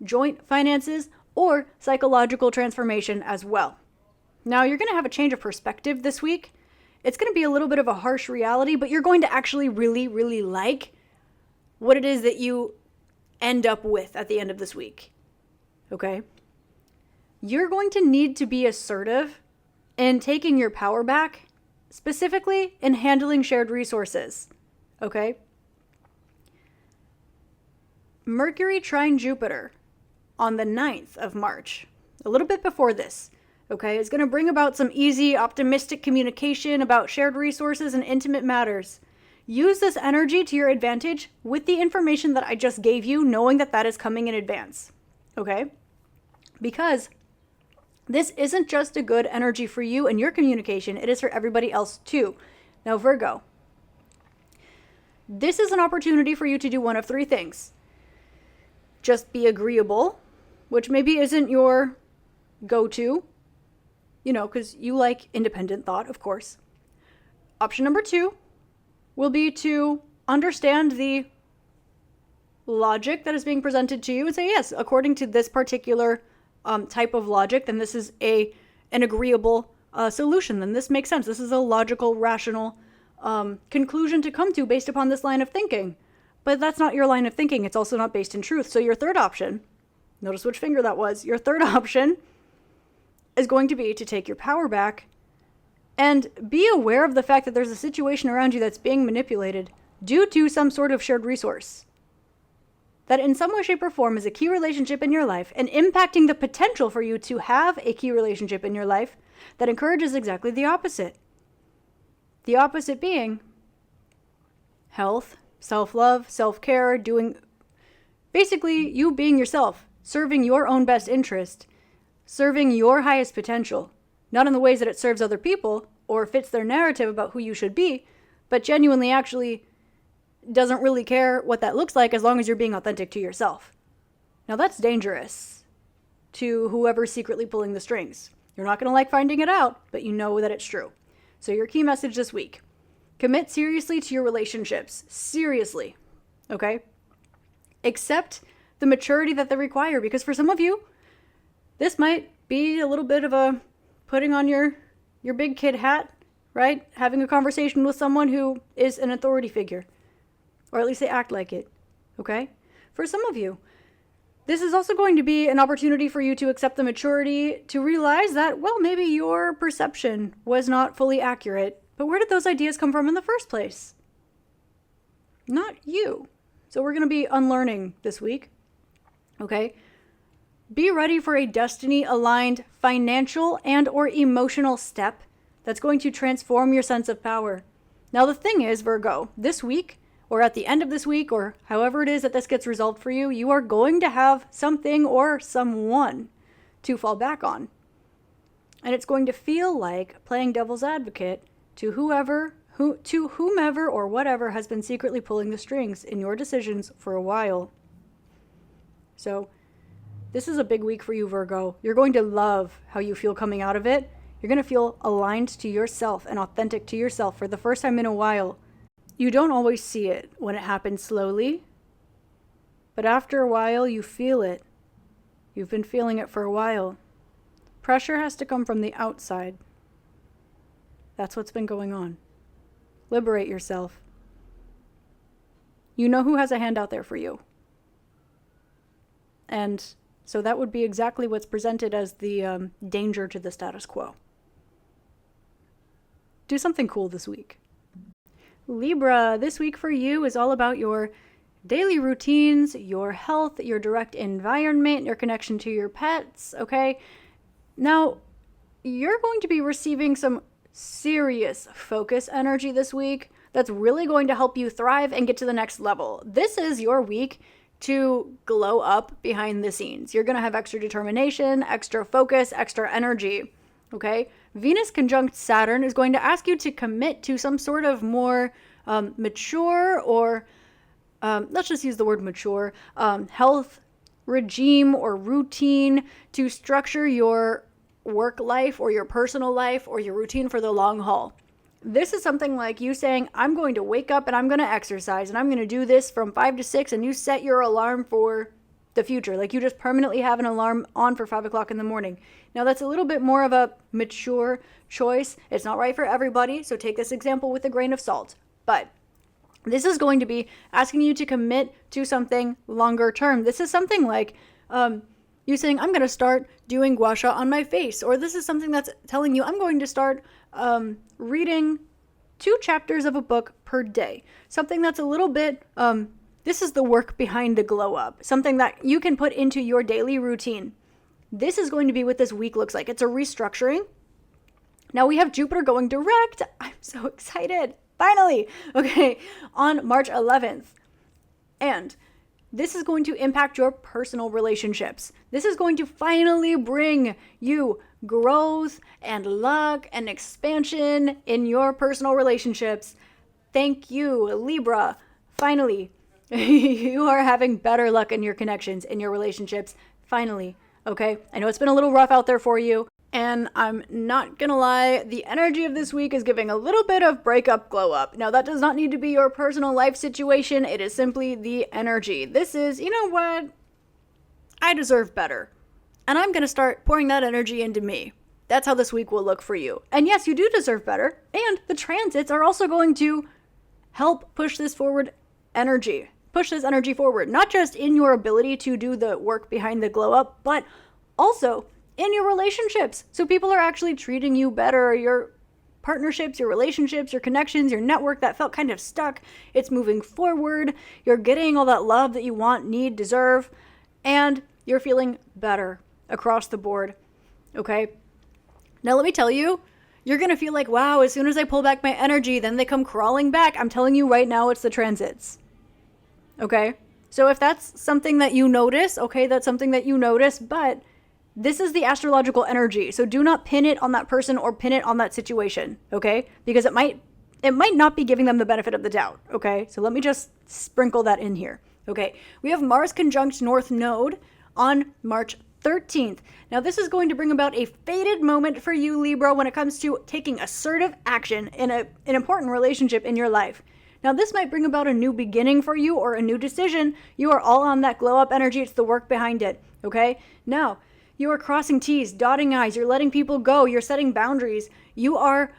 Joint finances or psychological transformation as well. Now, you're going to have a change of perspective this week. It's going to be a little bit of a harsh reality, but you're going to actually really, really like what it is that you end up with at the end of this week, okay? You're going to need to be assertive in taking your power back, specifically in handling shared resources, okay? Mercury trine Jupiter on the 9th of March, a little bit before this, okay, is going to bring about some easy, optimistic communication about shared resources and intimate matters. Use this energy to your advantage with the information that I just gave you, knowing that that is coming in advance, okay? Because this isn't just a good energy for you and your communication, it is for everybody else too. Now, Virgo, this is an opportunity for you to do one of three things. Just be agreeable, which maybe isn't your go-to, you know, because you like independent thought, of course. Option number 2 will be to understand the logic that is being presented to you and say, yes, according to this particular type of logic, then this is an agreeable solution. Then this makes sense. This is a logical, rational conclusion to come to based upon this line of thinking. But that's not your line of thinking. It's also not based in truth. So your third option, notice which finger that was, your third option is going to be to take your power back and be aware of the fact that there's a situation around you that's being manipulated due to some sort of shared resource that in some way, shape, or form is a key relationship in your life and impacting the potential for you to have a key relationship in your life that encourages exactly the opposite. The opposite being health, self-love, self-care, basically you being yourself, serving your own best interest, serving your highest potential, not in the ways that it serves other people or fits their narrative about who you should be, but genuinely actually doesn't really care what that looks like as long as you're being authentic to yourself. Now that's dangerous to whoever's secretly pulling the strings. You're not going to like finding it out, but you know that it's true. So your key message this week, commit seriously to your relationships. Seriously. Okay? Accept the maturity that they require, because for some of you, this might be a little bit of a putting on your big kid hat, right? Having a conversation with someone who is an authority figure, or at least they act like it, okay? For some of you, this is also going to be an opportunity for you to accept the maturity to realize that, well, maybe your perception was not fully accurate, but where did those ideas come from in the first place? Not you. So we're going to be unlearning this week, okay? Be ready for a destiny-aligned financial and or emotional step that's going to transform your sense of power. Now, the thing is, Virgo, this week, or at the end of this week, or however it is that this gets resolved for you, you are going to have something or someone to fall back on. And it's going to feel like playing devil's advocate to whomever or whatever has been secretly pulling the strings in your decisions for a while. So this is a big week for you, Virgo. You're going to love how you feel coming out of it. You're going to feel aligned to yourself and authentic to yourself for the first time in a while. You don't always see it when it happens slowly, but after a while you feel it. You've been feeling it for a while. Pressure has to come from the outside. That's what's been going on. Liberate yourself. You know who has a hand out there for you. And so that would be exactly what's presented as the danger to the status quo. Do something cool this week. Libra, this week for you is all about your daily routines, your health, your direct environment, your connection to your pets, okay? Now, you're going to be receiving some serious focus energy this week that's really going to help you thrive and get to the next level. This is your week to glow up behind the scenes. You're going to have extra determination, extra focus, extra energy, okay? Venus conjunct Saturn is going to ask you to commit to some sort of more mature or, let's just use the word mature, health regime or routine to structure your work life or your personal life or your routine for the long haul. This is something like you saying, I'm going to wake up and I'm going to exercise and I'm going to do this from 5 to 6, and you set your alarm for the future. Like you just permanently have an alarm on for 5 o'clock in the morning. Now that's a little bit more of a mature choice. It's not right for everybody, so take this example with a grain of salt. But this is going to be asking you to commit to something longer term. This is something like you saying, I'm going to start doing gua sha on my face. Or this is something that's telling you, I'm going to start reading 2 chapters of a book per day. Something that's a little bit, this is the work behind the glow up. Something that you can put into your daily routine. This is going to be what this week looks like. It's a restructuring. Now we have Jupiter going direct. I'm so excited. Finally. Okay. On March 11th. And this is going to impact your personal relationships. This is going to finally bring you growth and luck and expansion in your personal relationships. Thank you, Libra. Finally, you are having better luck in your connections, in your relationships. Finally, okay? I know it's been a little rough out there for you, and I'm not gonna lie, the energy of this week is giving a little bit of breakup glow up. Now, that does not need to be your personal life situation. It is simply the energy. This is, you know what? I deserve better. And I'm gonna start pouring that energy into me. That's how this week will look for you. And yes, you do deserve better. And the transits are also going to help push this forward energy. Push this energy forward. Not just in your ability to do the work behind the glow up, but also in your relationships. So people are actually treating you better. Your partnerships, your relationships, your connections, your network that felt kind of stuck. It's moving forward. You're getting all that love that you want, need, deserve. And you're feeling better across the board. Okay? Now let me tell you, you're going to feel like, wow, as soon as I pull back my energy, then they come crawling back. I'm telling you right now, it's the transits. Okay? So if that's something that you notice, okay, that's something that you notice, but this is the astrological energy. So do not pin it on that person or pin it on that situation, okay? Because it might not be giving them the benefit of the doubt, okay? So let me just sprinkle that in here. Okay, we have Mars conjunct North Node on March 13th. Now this is going to bring about a fated moment for you, Libra, when it comes to taking assertive action in an important relationship in your life. Now this might bring about a new beginning for you or a new decision. You are all on that glow up energy. It's the work behind it, okay? Now, you are crossing T's, dotting I's, you're letting people go, you're setting boundaries. You are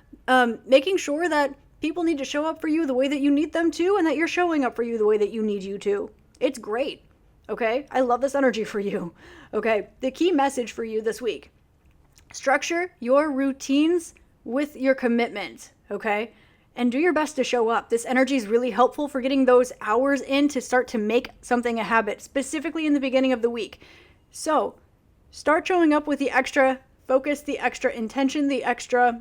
making sure that people need to show up for you the way that you need them to, and that you're showing up for you the way that you need you to. It's great, okay? I love this energy for you, okay? The key message for you this week: structure your routines with your commitment, okay? And do your best to show up. This energy is really helpful for getting those hours in to start to make something a habit, specifically in the beginning of the week. So start showing up with the extra focus, the extra intention, the extra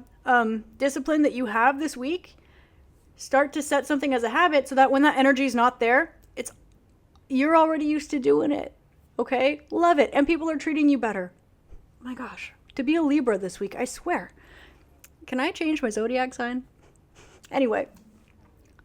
discipline that you have this week, start to set something as a habit so that when that energy is not there, you're already used to doing it. Okay? Love it. And people are treating you better. My gosh. To be a Libra this week, I swear. Can I change my zodiac sign? Anyway,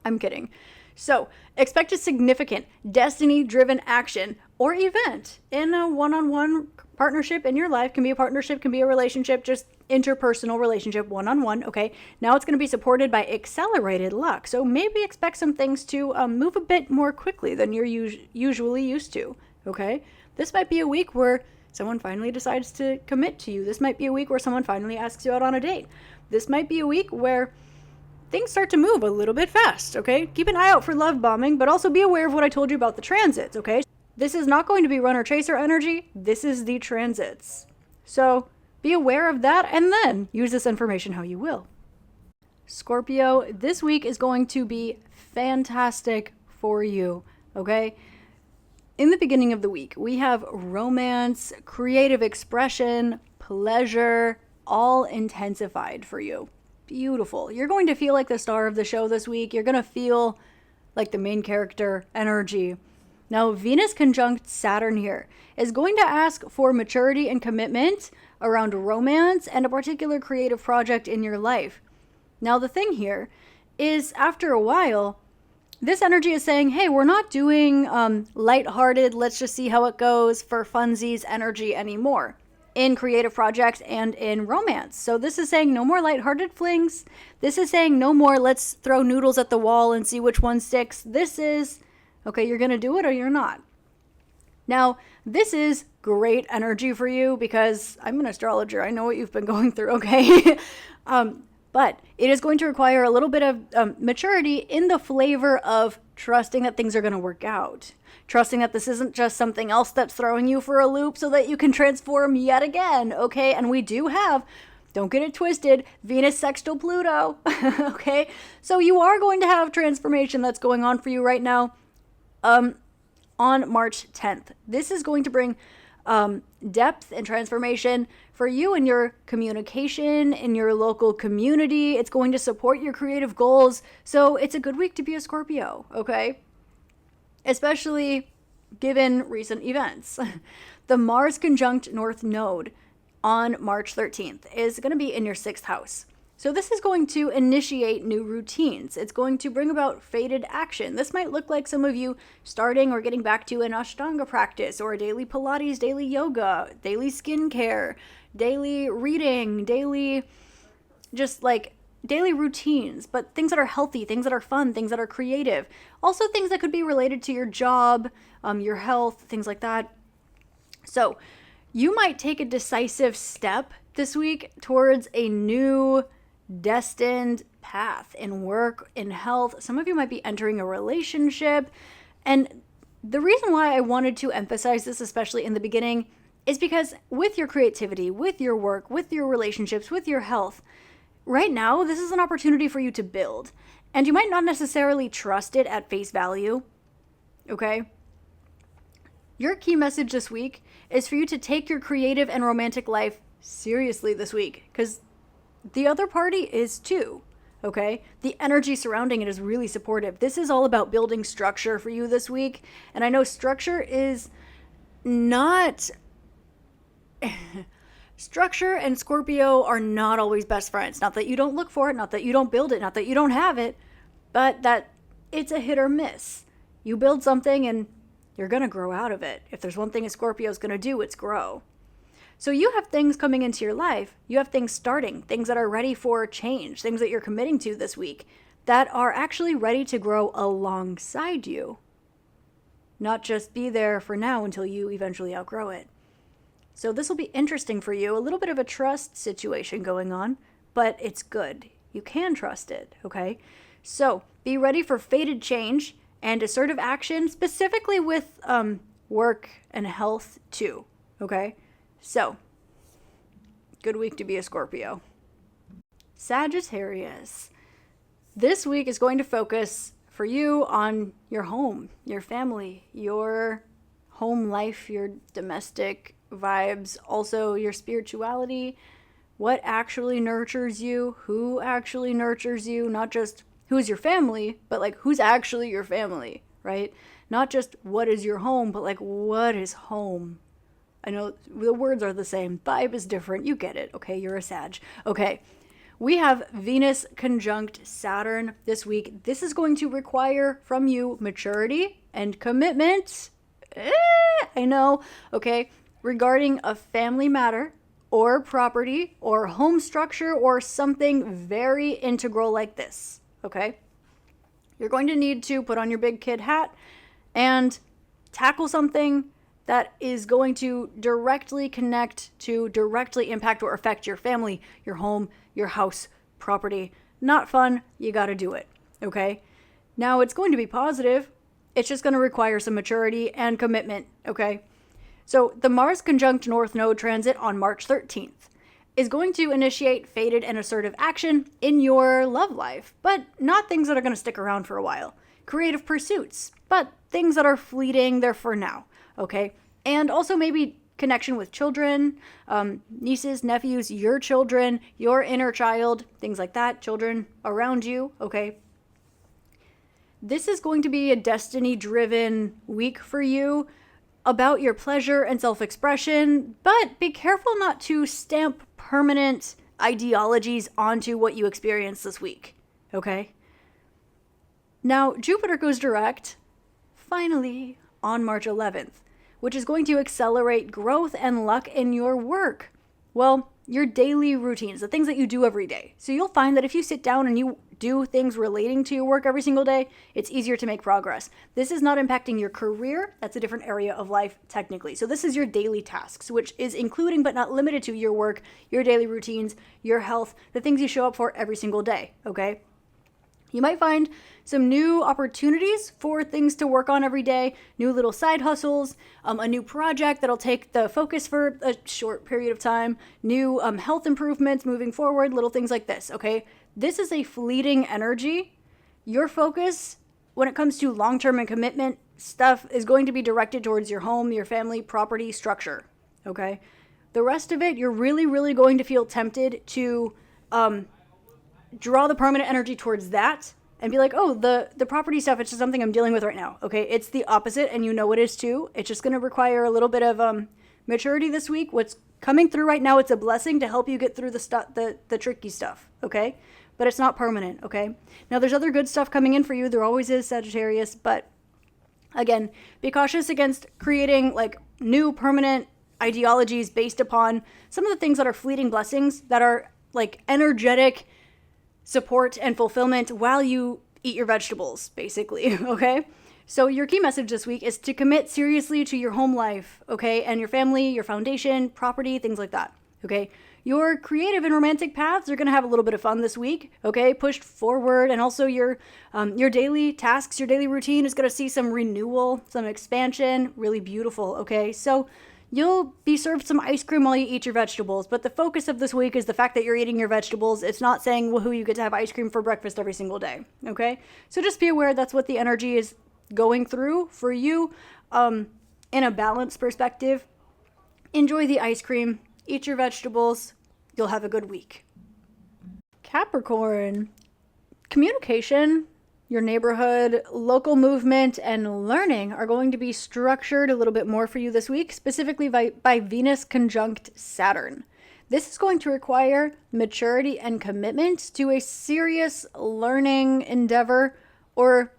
I'm kidding. So, expect a significant, destiny-driven action or event in a one-on-one partnership in your life. Can be a partnership, can be a relationship, just interpersonal relationship, one-on-one, okay? Now it's going to be supported by accelerated luck. So maybe expect some things to move a bit more quickly than you're usually used to, okay? This might be a week where someone finally decides to commit to you. This might be a week where someone finally asks you out on a date. This might be a week where things start to move a little bit fast, okay? Keep an eye out for love bombing, but also be aware of what I told you about the transits, okay? This is not going to be runner chaser energy. This is the transits. So be aware of that and then use this information how you will. Scorpio, this week is going to be fantastic for you, okay? In the beginning of the week, we have romance, creative expression, pleasure, all intensified for you. Beautiful. You're going to feel like the star of the show this week. You're going to feel like the main character energy. Now, Venus conjunct Saturn here is going to ask for maturity and commitment around romance and a particular creative project in your life. Now, the thing here is after a while, this energy is saying, hey, we're not doing lighthearted, let's just see how it goes for funsies energy anymore in creative projects and in romance. So this is saying no more lighthearted flings. This is saying no more let's throw noodles at the wall and see which one sticks. This is, okay, you're going to do it or you're not. Now, this is great energy for you because I'm an astrologer. I know what you've been going through, okay? But it is going to require a little bit of maturity in the flavor of trusting that things are going to work out. Trusting that this isn't just something else that's throwing you for a loop so that you can transform yet again, okay? And we do have, don't get it twisted, Venus sextile Pluto, okay? So you are going to have transformation that's going on for you right now on March 10th. This is going to bring depth and transformation for you in your communication, in your local community. It's going to support your creative goals. So it's a good week to be a Scorpio, okay? Especially given recent events. The Mars conjunct North Node on March 13th is going to be in your 6th house. So this is going to initiate new routines. It's going to bring about fated action. This might look like some of you starting or getting back to an Ashtanga practice or daily Pilates, daily yoga, daily skincare, daily reading, daily routines, but things that are healthy, things that are fun, things that are creative. Also things that could be related to your job, your health, things like that. So you might take a decisive step this week towards a new destined path in work, in health. Some of you might be entering a relationship. And the reason why I wanted to emphasize this, especially in the beginning, is because with your creativity, with your work, with your relationships, with your health, right now, this is an opportunity for you to build. And you might not necessarily trust it at face value, okay? Your key message this week is for you to take your creative and romantic life seriously this week, because the other party is too, okay? The energy surrounding it is really supportive. This is all about building structure for you this week. And I know structure is not... Structure and Scorpio are not always best friends. Not that you don't look for it, not that you don't build it, not that you don't have it, but that it's a hit or miss. You build something and you're going to grow out of it. If there's one thing a Scorpio is going to do, it's grow. So you have things coming into your life. You have things starting, things that are ready for change, things that you're committing to this week that are actually ready to grow alongside you. Not just be there for now until you eventually outgrow it. So this will be interesting for you. A little bit of a trust situation going on, but it's good. You can trust it, okay? So be ready for fated change and assertive action, specifically with work and health too, okay? So, good week to be a Scorpio. Sagittarius. This week is going to focus for you on your home, your family, your home life, your domestic vibes, also your spirituality, what actually nurtures you, who actually nurtures you, not just who's your family, but like who's actually your family, right? Not just what is your home, but like what is home? I know the words are the same, vibe is different, you get it, okay? You're a Sag. Okay, we have Venus conjunct Saturn this week. This is going to require from you maturity and commitment. I know, okay? Regarding a family matter or property or home structure or something very integral like this, okay? You're going to need to put on your big kid hat and tackle something that is going to directly connect to, directly impact or affect your family, your home, your house, property. Not fun, you gotta do it, okay? Now, it's going to be positive. It's just going to require some maturity and commitment, okay? So the Mars conjunct North Node transit on March 13th is going to initiate fated and assertive action in your love life, but not things that are going to stick around for a while. Creative pursuits, but things that are fleeting, they're for now, okay? And also maybe connection with children, nieces, nephews, your children, your inner child, things like that, children around you, okay? This is going to be a destiny-driven week for you about your pleasure and self-expression, but be careful not to stamp permanent ideologies onto what you experience this week, okay? Now, Jupiter goes direct, finally, on March 11th, which is going to accelerate growth and luck in your work. Well, your daily routines, the things that you do every day. So you'll find that if you sit down and you do things relating to your work every single day, it's easier to make progress. This is not impacting your career. That's a different area of life technically. So this is your daily tasks, which is including but not limited to your work, your daily routines, your health, the things you show up for every single day, okay? You might find some new opportunities for things to work on every day, new little side hustles, a new project that'll take the focus for a short period of time, new health improvements moving forward, little things like this, okay? This is a fleeting energy. Your focus when it comes to long-term and commitment stuff is going to be directed towards your home, your family, property, structure, okay? The rest of it, you're really, really going to feel tempted to draw the permanent energy towards that and be like, oh, the property stuff, it's just something I'm dealing with right now, okay? It's the opposite, and you know it is too. It's just going to require a little bit of maturity this week. What's coming through right now, it's a blessing to help you get through the tricky stuff, okay? But it's not permanent, okay? Now, there's other good stuff coming in for you. There always is, Sagittarius, but again, be cautious against creating like new permanent ideologies based upon some of the things that are fleeting blessings that are like energetic support and fulfillment while you eat your vegetables, basically, okay? So your key message this week is to commit seriously to your home life, okay? And your family, your foundation, property, things like that, okay? Your creative and romantic paths are going to have a little bit of fun this week, okay? Pushed forward, and also your daily tasks, your daily routine is going to see some renewal, some expansion, really beautiful, okay? So you'll be served some ice cream while you eat your vegetables, but the focus of this week is the fact that you're eating your vegetables. It's not saying, woohoo, you get to have ice cream for breakfast every single day, okay? So just be aware that's what the energy is going through for you in a balanced perspective. Enjoy the ice cream. Eat your vegetables. You'll have a good week. Capricorn, communication, your neighborhood, local movement, and learning are going to be structured a little bit more for you this week, specifically by Venus conjunct Saturn. This is going to require maturity and commitment to a serious learning endeavor or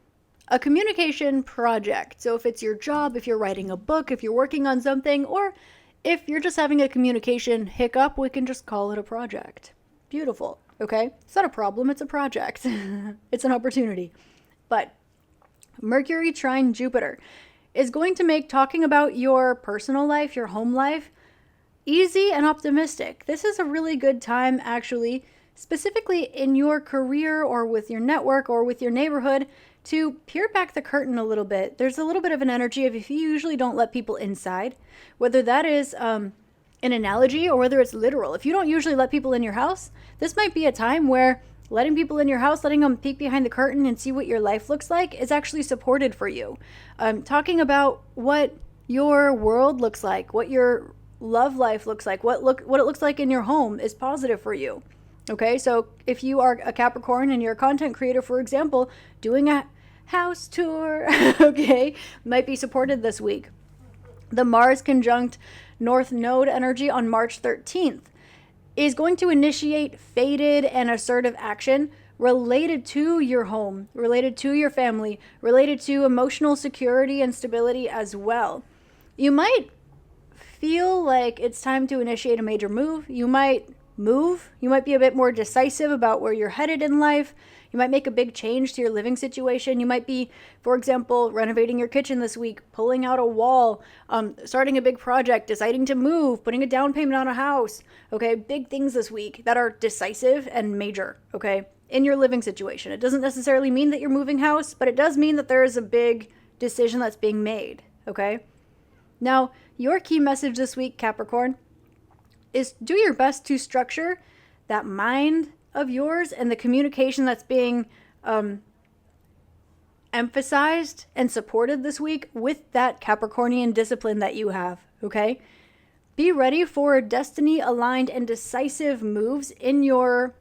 a communication project. So if it's your job, if you're writing a book, if you're working on something, or if you're just having a communication hiccup, we can just call it a project. Beautiful, okay? It's not a problem, it's a project. It's an opportunity. But Mercury trine Jupiter is going to make talking about your personal life, your home life, easy and optimistic. This is a really good time, actually, specifically in your career or with your network or with your neighborhood, to peel back the curtain a little bit. There's a little bit of an energy of if you usually don't let people inside, whether that is an analogy or whether it's literal. If you don't usually let people in your house, this might be a time where letting people in your house, letting them peek behind the curtain and see what your life looks like is actually supported for you. Talking about what your world looks like, what your love life looks like, what it looks like in your home is positive for you. Okay, so if you are a Capricorn and you're a content creator, for example, doing a house tour, okay, might be supported this week. The Mars conjunct North Node energy on March 13th is going to initiate fated and assertive action related to your home, related to your family, related to emotional security and stability as well. You might feel like it's time to initiate a major move. You might move. You might be a bit more decisive about where you're headed in life. You might make a big change to your living situation. You might be, for example, renovating your kitchen this week, pulling out a wall, starting a big project, deciding to move, putting a down payment on a house. Okay, big things this week that are decisive and major, okay, in your living situation. It doesn't necessarily mean that you're moving house, but it does mean that there is a big decision that's being made, okay? Now, your key message this week, Capricorn, is do your best to structure that mind of yours and the communication that's being emphasized and supported this week with that Capricornian discipline that you have, okay? Be ready for destiny-aligned and decisive moves in your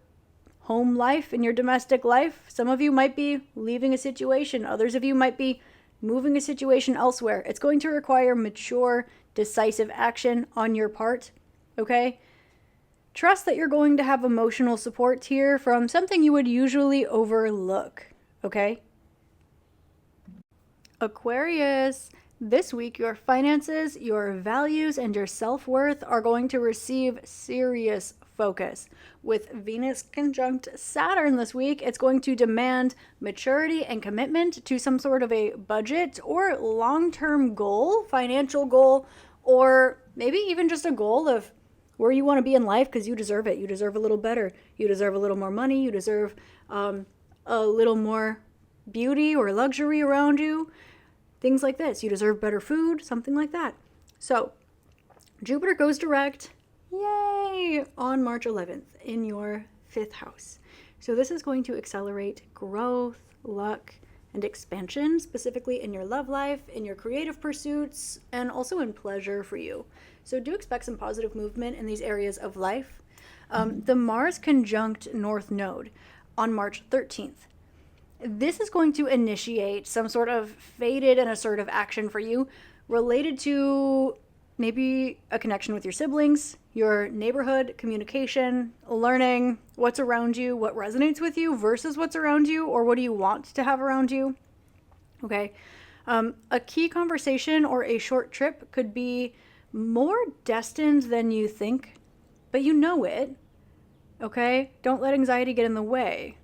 home life, in your domestic life. Some of you might be leaving a situation. Others of you might be moving a situation elsewhere. It's going to require mature, decisive action on your part, okay? Trust that you're going to have emotional support here from something you would usually overlook, okay? Aquarius, this week your finances, your values, and your self-worth are going to receive serious focus. With Venus conjunct Saturn this week, it's going to demand maturity and commitment to some sort of a budget or long-term goal, financial goal, or maybe even just a goal of where you want to be in life, because you deserve it. You deserve a little better. You deserve a little more money. You deserve a little more beauty or luxury around you. Things like this. You deserve better food, something like that. So Jupiter goes direct, yay, on March 11th in your 5th house. So this is going to accelerate growth, luck, and expansion, specifically in your love life, in your creative pursuits, and also in pleasure for you. So do expect some positive movement in these areas of life. The Mars conjunct North Node on March 13th. This is going to initiate some sort of fated and assertive action for you related to maybe a connection with your siblings, your neighborhood, communication, learning what's around you, what resonates with you versus what's around you, or what do you want to have around you. Okay. A key conversation or a short trip could be more destined than you think, but you know it. Okay. Don't let anxiety get in the way.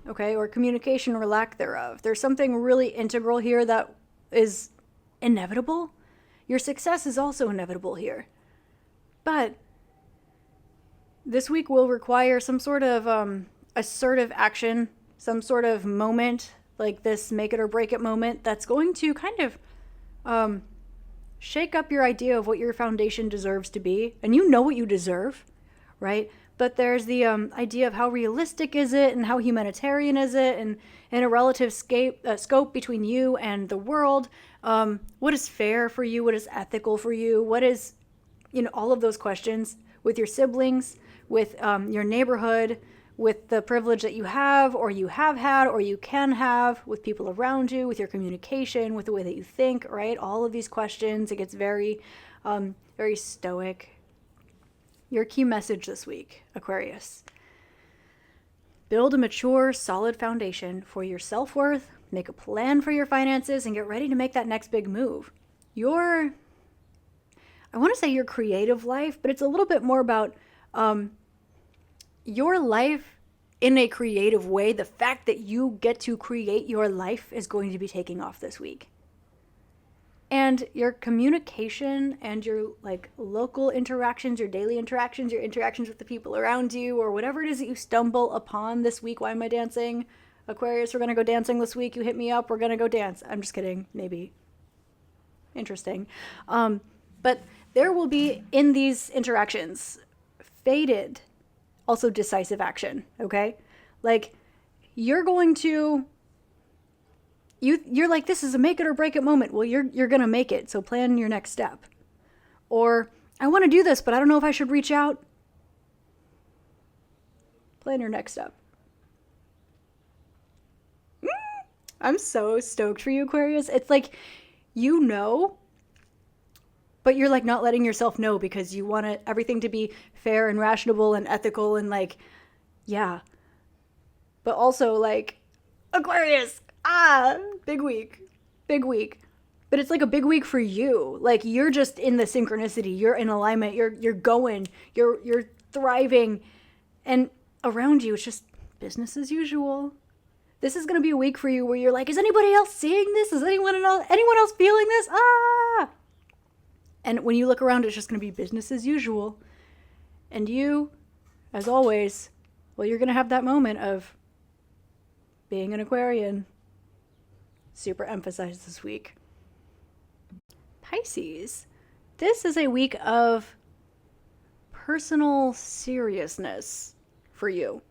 Okay. Or communication or lack thereof. There's something really integral here that is inevitable. Your success is also inevitable here. But this week will require some sort of assertive action, some sort of moment, like this make it or break it moment, that's going to kind of shake up your idea of what your foundation deserves to be. And you know what you deserve, right? But there's the idea of how realistic is it and how humanitarian is it, and a relative scope between you and the world. What is fair for you? What is ethical for you? What is, all of those questions with your siblings, with your neighborhood, with the privilege that you have, or you have had, or you can have, with people around you, with your communication, with the way that you think, right? All of these questions, it gets very, very stoic. Your key message this week, Aquarius. Build a mature, solid foundation for your self-worth, make a plan for your finances, and get ready to make that next big move. I want to say your creative life, but it's a little bit more about your life in a creative way. The fact that you get to create your life is going to be taking off this week. And your communication and your local interactions, your daily interactions, your interactions with the people around you, or whatever it is that you stumble upon this week. Why am I dancing? Aquarius, we're going to go dancing this week. You hit me up. We're going to go dance. I'm just kidding. Maybe. Interesting. But there will be in these interactions fated, also decisive action. Okay. You're going to, you're like, this is a make it or break it moment. Well, you're going to make it. So plan your next step. Or I want to do this, but I don't know if I should reach out. Plan your next step. I'm so stoked for you, Aquarius. It's like, you know, but you're like not letting yourself know because you want everything to be fair and rational and ethical and like, yeah. But also like, Aquarius, big week. But it's like a big week for you. Like, you're just in the synchronicity. You're in alignment. You're going. You're thriving. And around you, it's just business as usual. This is going to be a week for you where you're like, is anybody else seeing this? Is anyone else feeling this? And when you look around, it's just going to be business as usual. And you, as always, well, you're going to have that moment of being an Aquarian. Super emphasized this week. Pisces, this is a week of personal seriousness for you.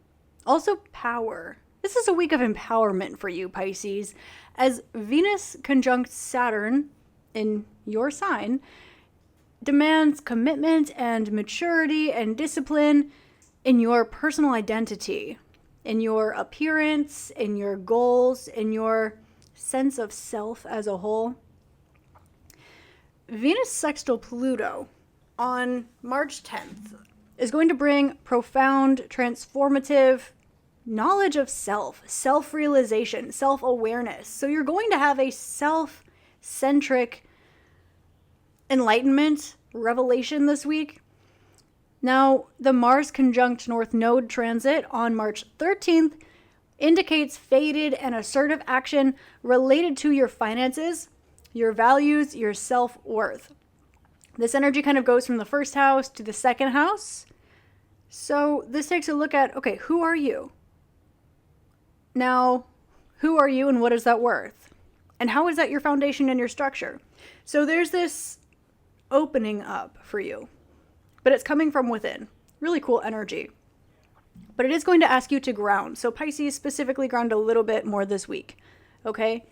Also power. This is a week of empowerment for you, Pisces, as Venus conjunct Saturn in your sign demands commitment and maturity and discipline in your personal identity, in your appearance, in your goals, in your sense of self as a whole. Venus sextile Pluto on March 10th is going to bring profound, transformative knowledge of self, self-realization, self-awareness. So you're going to have a self-centric enlightenment, revelation this week. Now, the Mars conjunct North Node transit on March 13th indicates fated and assertive action related to your finances, your values, your self-worth. This energy kind of goes from the first house to the second house. So this takes a look at, okay, who are you? Now, who are you and what is that worth? And how is that your foundation and your structure? So there's this opening up for you, but it's coming from within. Really cool energy. But it is going to ask you to ground. So Pisces, specifically ground a little bit more this week, okay?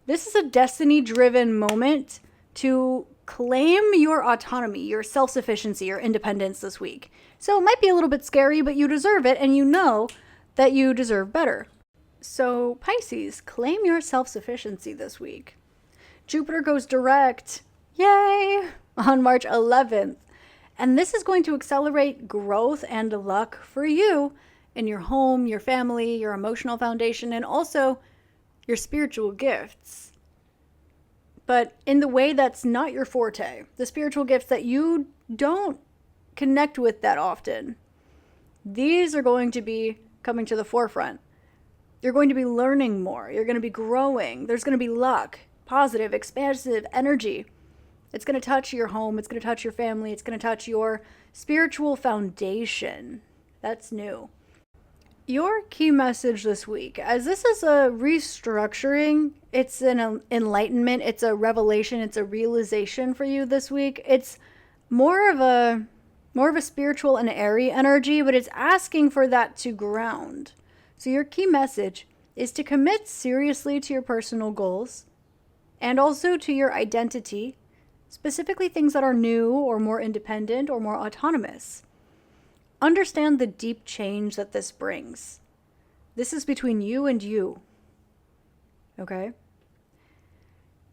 This is a destiny-driven moment to claim your autonomy, your self-sufficiency, your independence this week. So it might be a little bit scary, but you deserve it, and you know that you deserve better. So Pisces, claim your self-sufficiency this week. Jupiter goes direct, yay, on March 11th. And this is going to accelerate growth and luck for you in your home, your family, your emotional foundation, and also your spiritual gifts. But in the way that's not your forte, the spiritual gifts that you don't connect with that often, these are going to be coming to the forefront. You're going to be learning more. You're going to be growing. There's going to be luck, positive, expansive energy. It's going to touch your home. It's going to touch your family. It's going to touch your spiritual foundation. That's new. Your key message this week, as this is a restructuring, it's an enlightenment, it's a revelation, it's a realization for you this week. It's more of a spiritual and airy energy, but it's asking for that to ground. So your key message is to commit seriously to your personal goals and also to your identity, specifically things that are new or more independent or more autonomous. Understand the deep change that this brings. This is between you and you. Okay?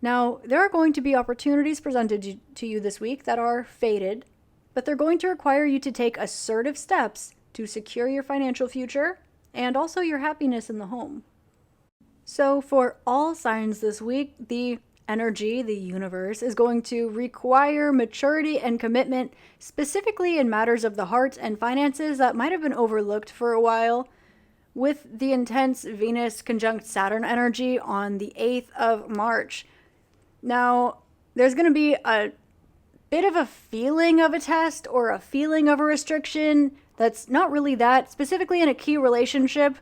Now, there are going to be opportunities presented to you this week that are fated, but they're going to require you to take assertive steps to secure your financial future and also your happiness in the home. So for all signs this week, the energy, the universe, is going to require maturity and commitment, specifically in matters of the heart and finances that might have been overlooked for a while, with the intense Venus conjunct Saturn energy on the 8th of March. Now, there's going to be a bit of a feeling of a test or a feeling of a restriction that's not really that, specifically in a key relationship.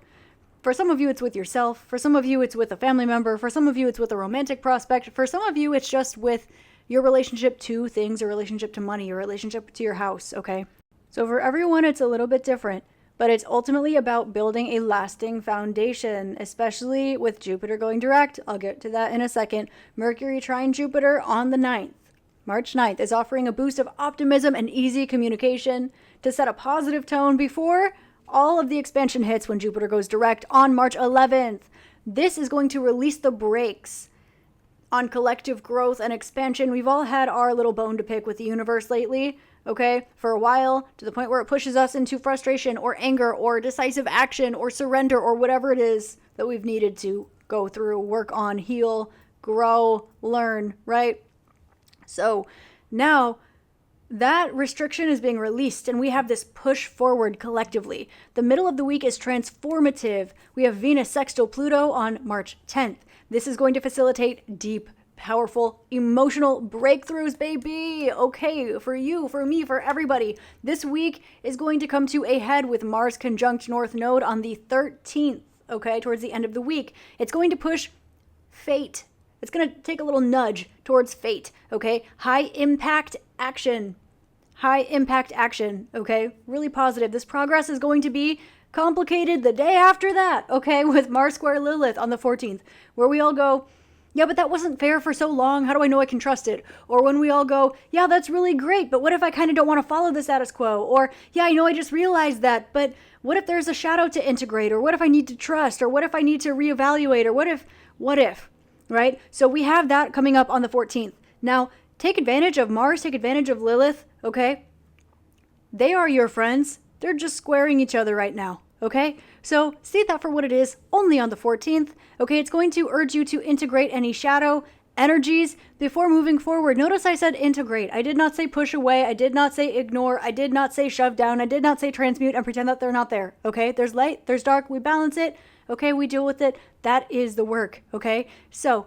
For some of you, it's with yourself. For some of you, it's with a family member. For some of you, it's with a romantic prospect. For some of you, it's just with your relationship to things, your relationship to money, your relationship to your house, okay? So for everyone, it's a little bit different, but it's ultimately about building a lasting foundation, especially with Jupiter going direct. I'll get to that in a second. Mercury trine Jupiter on the 9th. March 9th is offering a boost of optimism and easy communication to set a positive tone before all of the expansion hits when Jupiter goes direct on March 11th. This is going to release the brakes on collective growth and expansion. We've all had our little bone to pick with the universe lately, okay, for a while, to the point where it pushes us into frustration or anger or decisive action or surrender or whatever it is that we've needed to go through, work on, heal, grow, learn, right? So now that restriction is being released and we have this push forward collectively. The middle of the week is transformative. We have Venus sextile Pluto on March 10th. This is going to facilitate deep, powerful, emotional breakthroughs, baby. Okay, for you, for me, for everybody. This week is going to come to a head with Mars conjunct North Node on the 13th, okay, towards the end of the week. It's going to push fate. It's going to take a little nudge towards fate, okay? High impact action. High impact action, okay? Really positive. This progress is going to be complicated the day after that, okay? With Mars square Lilith on the 14th, where we all go, yeah, but that wasn't fair for so long. How do I know I can trust it? Or when we all go, yeah, that's really great, but what if I kind of don't want to follow the status quo? Or, yeah, I know I just realized that, but what if there's a shadow to integrate? Or what if I need to trust? Or what if I need to reevaluate? Or what if, right? So we have that coming up on the 14th. Now, take advantage of Mars, take advantage of Lilith, okay? They are your friends. They're just squaring each other right now, okay? So see that for what it is, only on the 14th, okay? It's going to urge you to integrate any shadow energies before moving forward. Notice I said integrate. I did not say push away. I did not say ignore. I did not say shove down. I did not say transmute and pretend that they're not there, okay? There's light, there's dark, we balance it, okay? We deal with it. That is the work, okay? So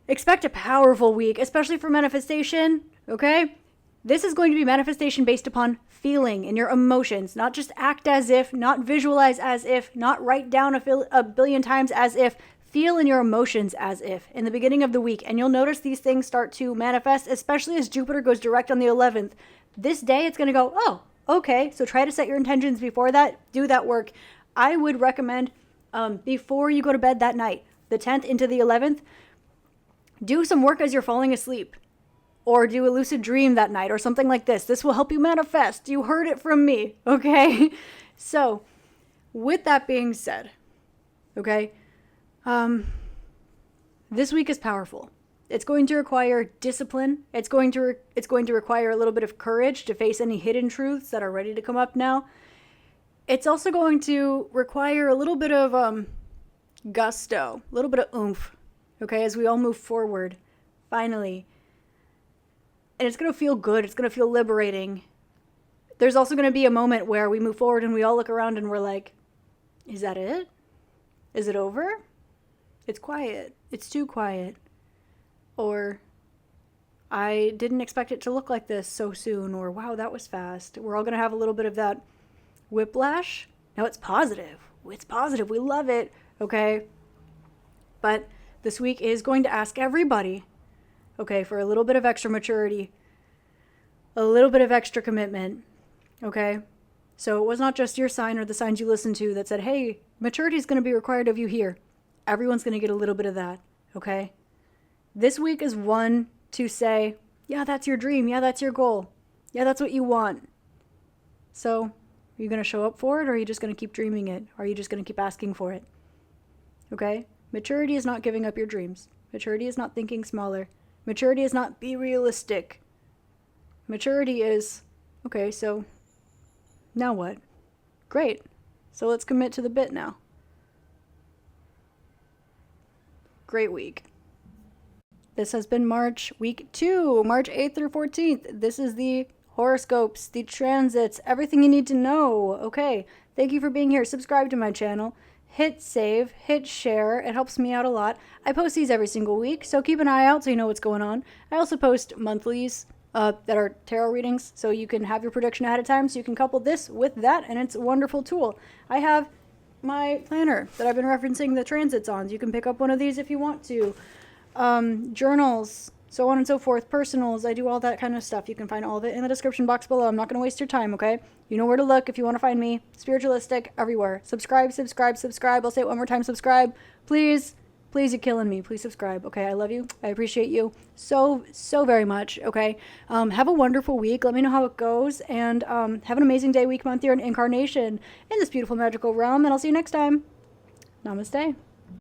expect a powerful week, especially for manifestation, okay? This is going to be manifestation based upon feeling in your emotions, not just act as if, not visualize as if, not write down a billion times as if. Feel in your emotions as if in the beginning of the week. And you'll notice these things start to manifest, especially as Jupiter goes direct on the 11th. This day, it's going to go, oh, okay. So try to set your intentions before that. Do that work. I would recommend before you go to bed that night, the 10th into the 11th, do some work as you're falling asleep. Or do a lucid dream that night or something like this. This will help you manifest. You heard it from me, okay? So, with that being said, okay, this week is powerful. It's going to require discipline. It's going to require a little bit of courage to face any hidden truths that are ready to come up now. It's also going to require a little bit of gusto, a little bit of oomph, okay, as we all move forward, finally. And it's going to feel good. It's going to feel liberating. There's also going to be a moment where we move forward and we all look around and we're like, is that it? Is it over? It's quiet. It's too quiet. Or I didn't expect it to look like this so soon. Or wow, that was fast. We're all going to have a little bit of that whiplash. Now it's positive. It's positive. We love it. Okay. But this week is going to ask everybody, okay, for a little bit of extra maturity, a little bit of extra commitment, okay? So it was not just your sign or the signs you listened to that said, hey, maturity is going to be required of you here. Everyone's going to get a little bit of that, okay? This week is one to say, yeah, that's your dream. Yeah, that's your goal. Yeah, that's what you want. So are you going to show up for it, or are you just going to keep dreaming it? Or are you just going to keep asking for it? Okay? Maturity is not giving up your dreams. Maturity is not thinking smaller. Maturity is not be realistic. Maturity is, okay, so now what? Great. So let's commit to the bit now. Great week. This has been March week 2, March 8th through 14th. This is the horoscopes, the transits, everything you need to know. Okay, thank you for being here. Subscribe to my channel. Hit save, hit share. It helps me out a lot. I post these every single week, so keep an eye out so you know what's going on. I also post monthlies that are tarot readings, so you can have your prediction ahead of time, so you can couple this with that, and it's a wonderful tool. I have my planner that I've been referencing the transits on. You can pick up one of these if you want to. Journals, so on and so forth, personals. I do all that kind of stuff. You can find all of it in the description box below. I'm not going to waste your time, okay? You know where to look if you want to find me. Spiritualistik everywhere. Subscribe, subscribe, subscribe. I'll say it one more time. Subscribe, please. Please, you're killing me. Please subscribe. Okay. I love you. I appreciate you so, so very much. Okay. Have a wonderful week. Let me know how it goes. And have an amazing day, week, month, year, and incarnation in this beautiful magical realm. And I'll see you next time. Namaste.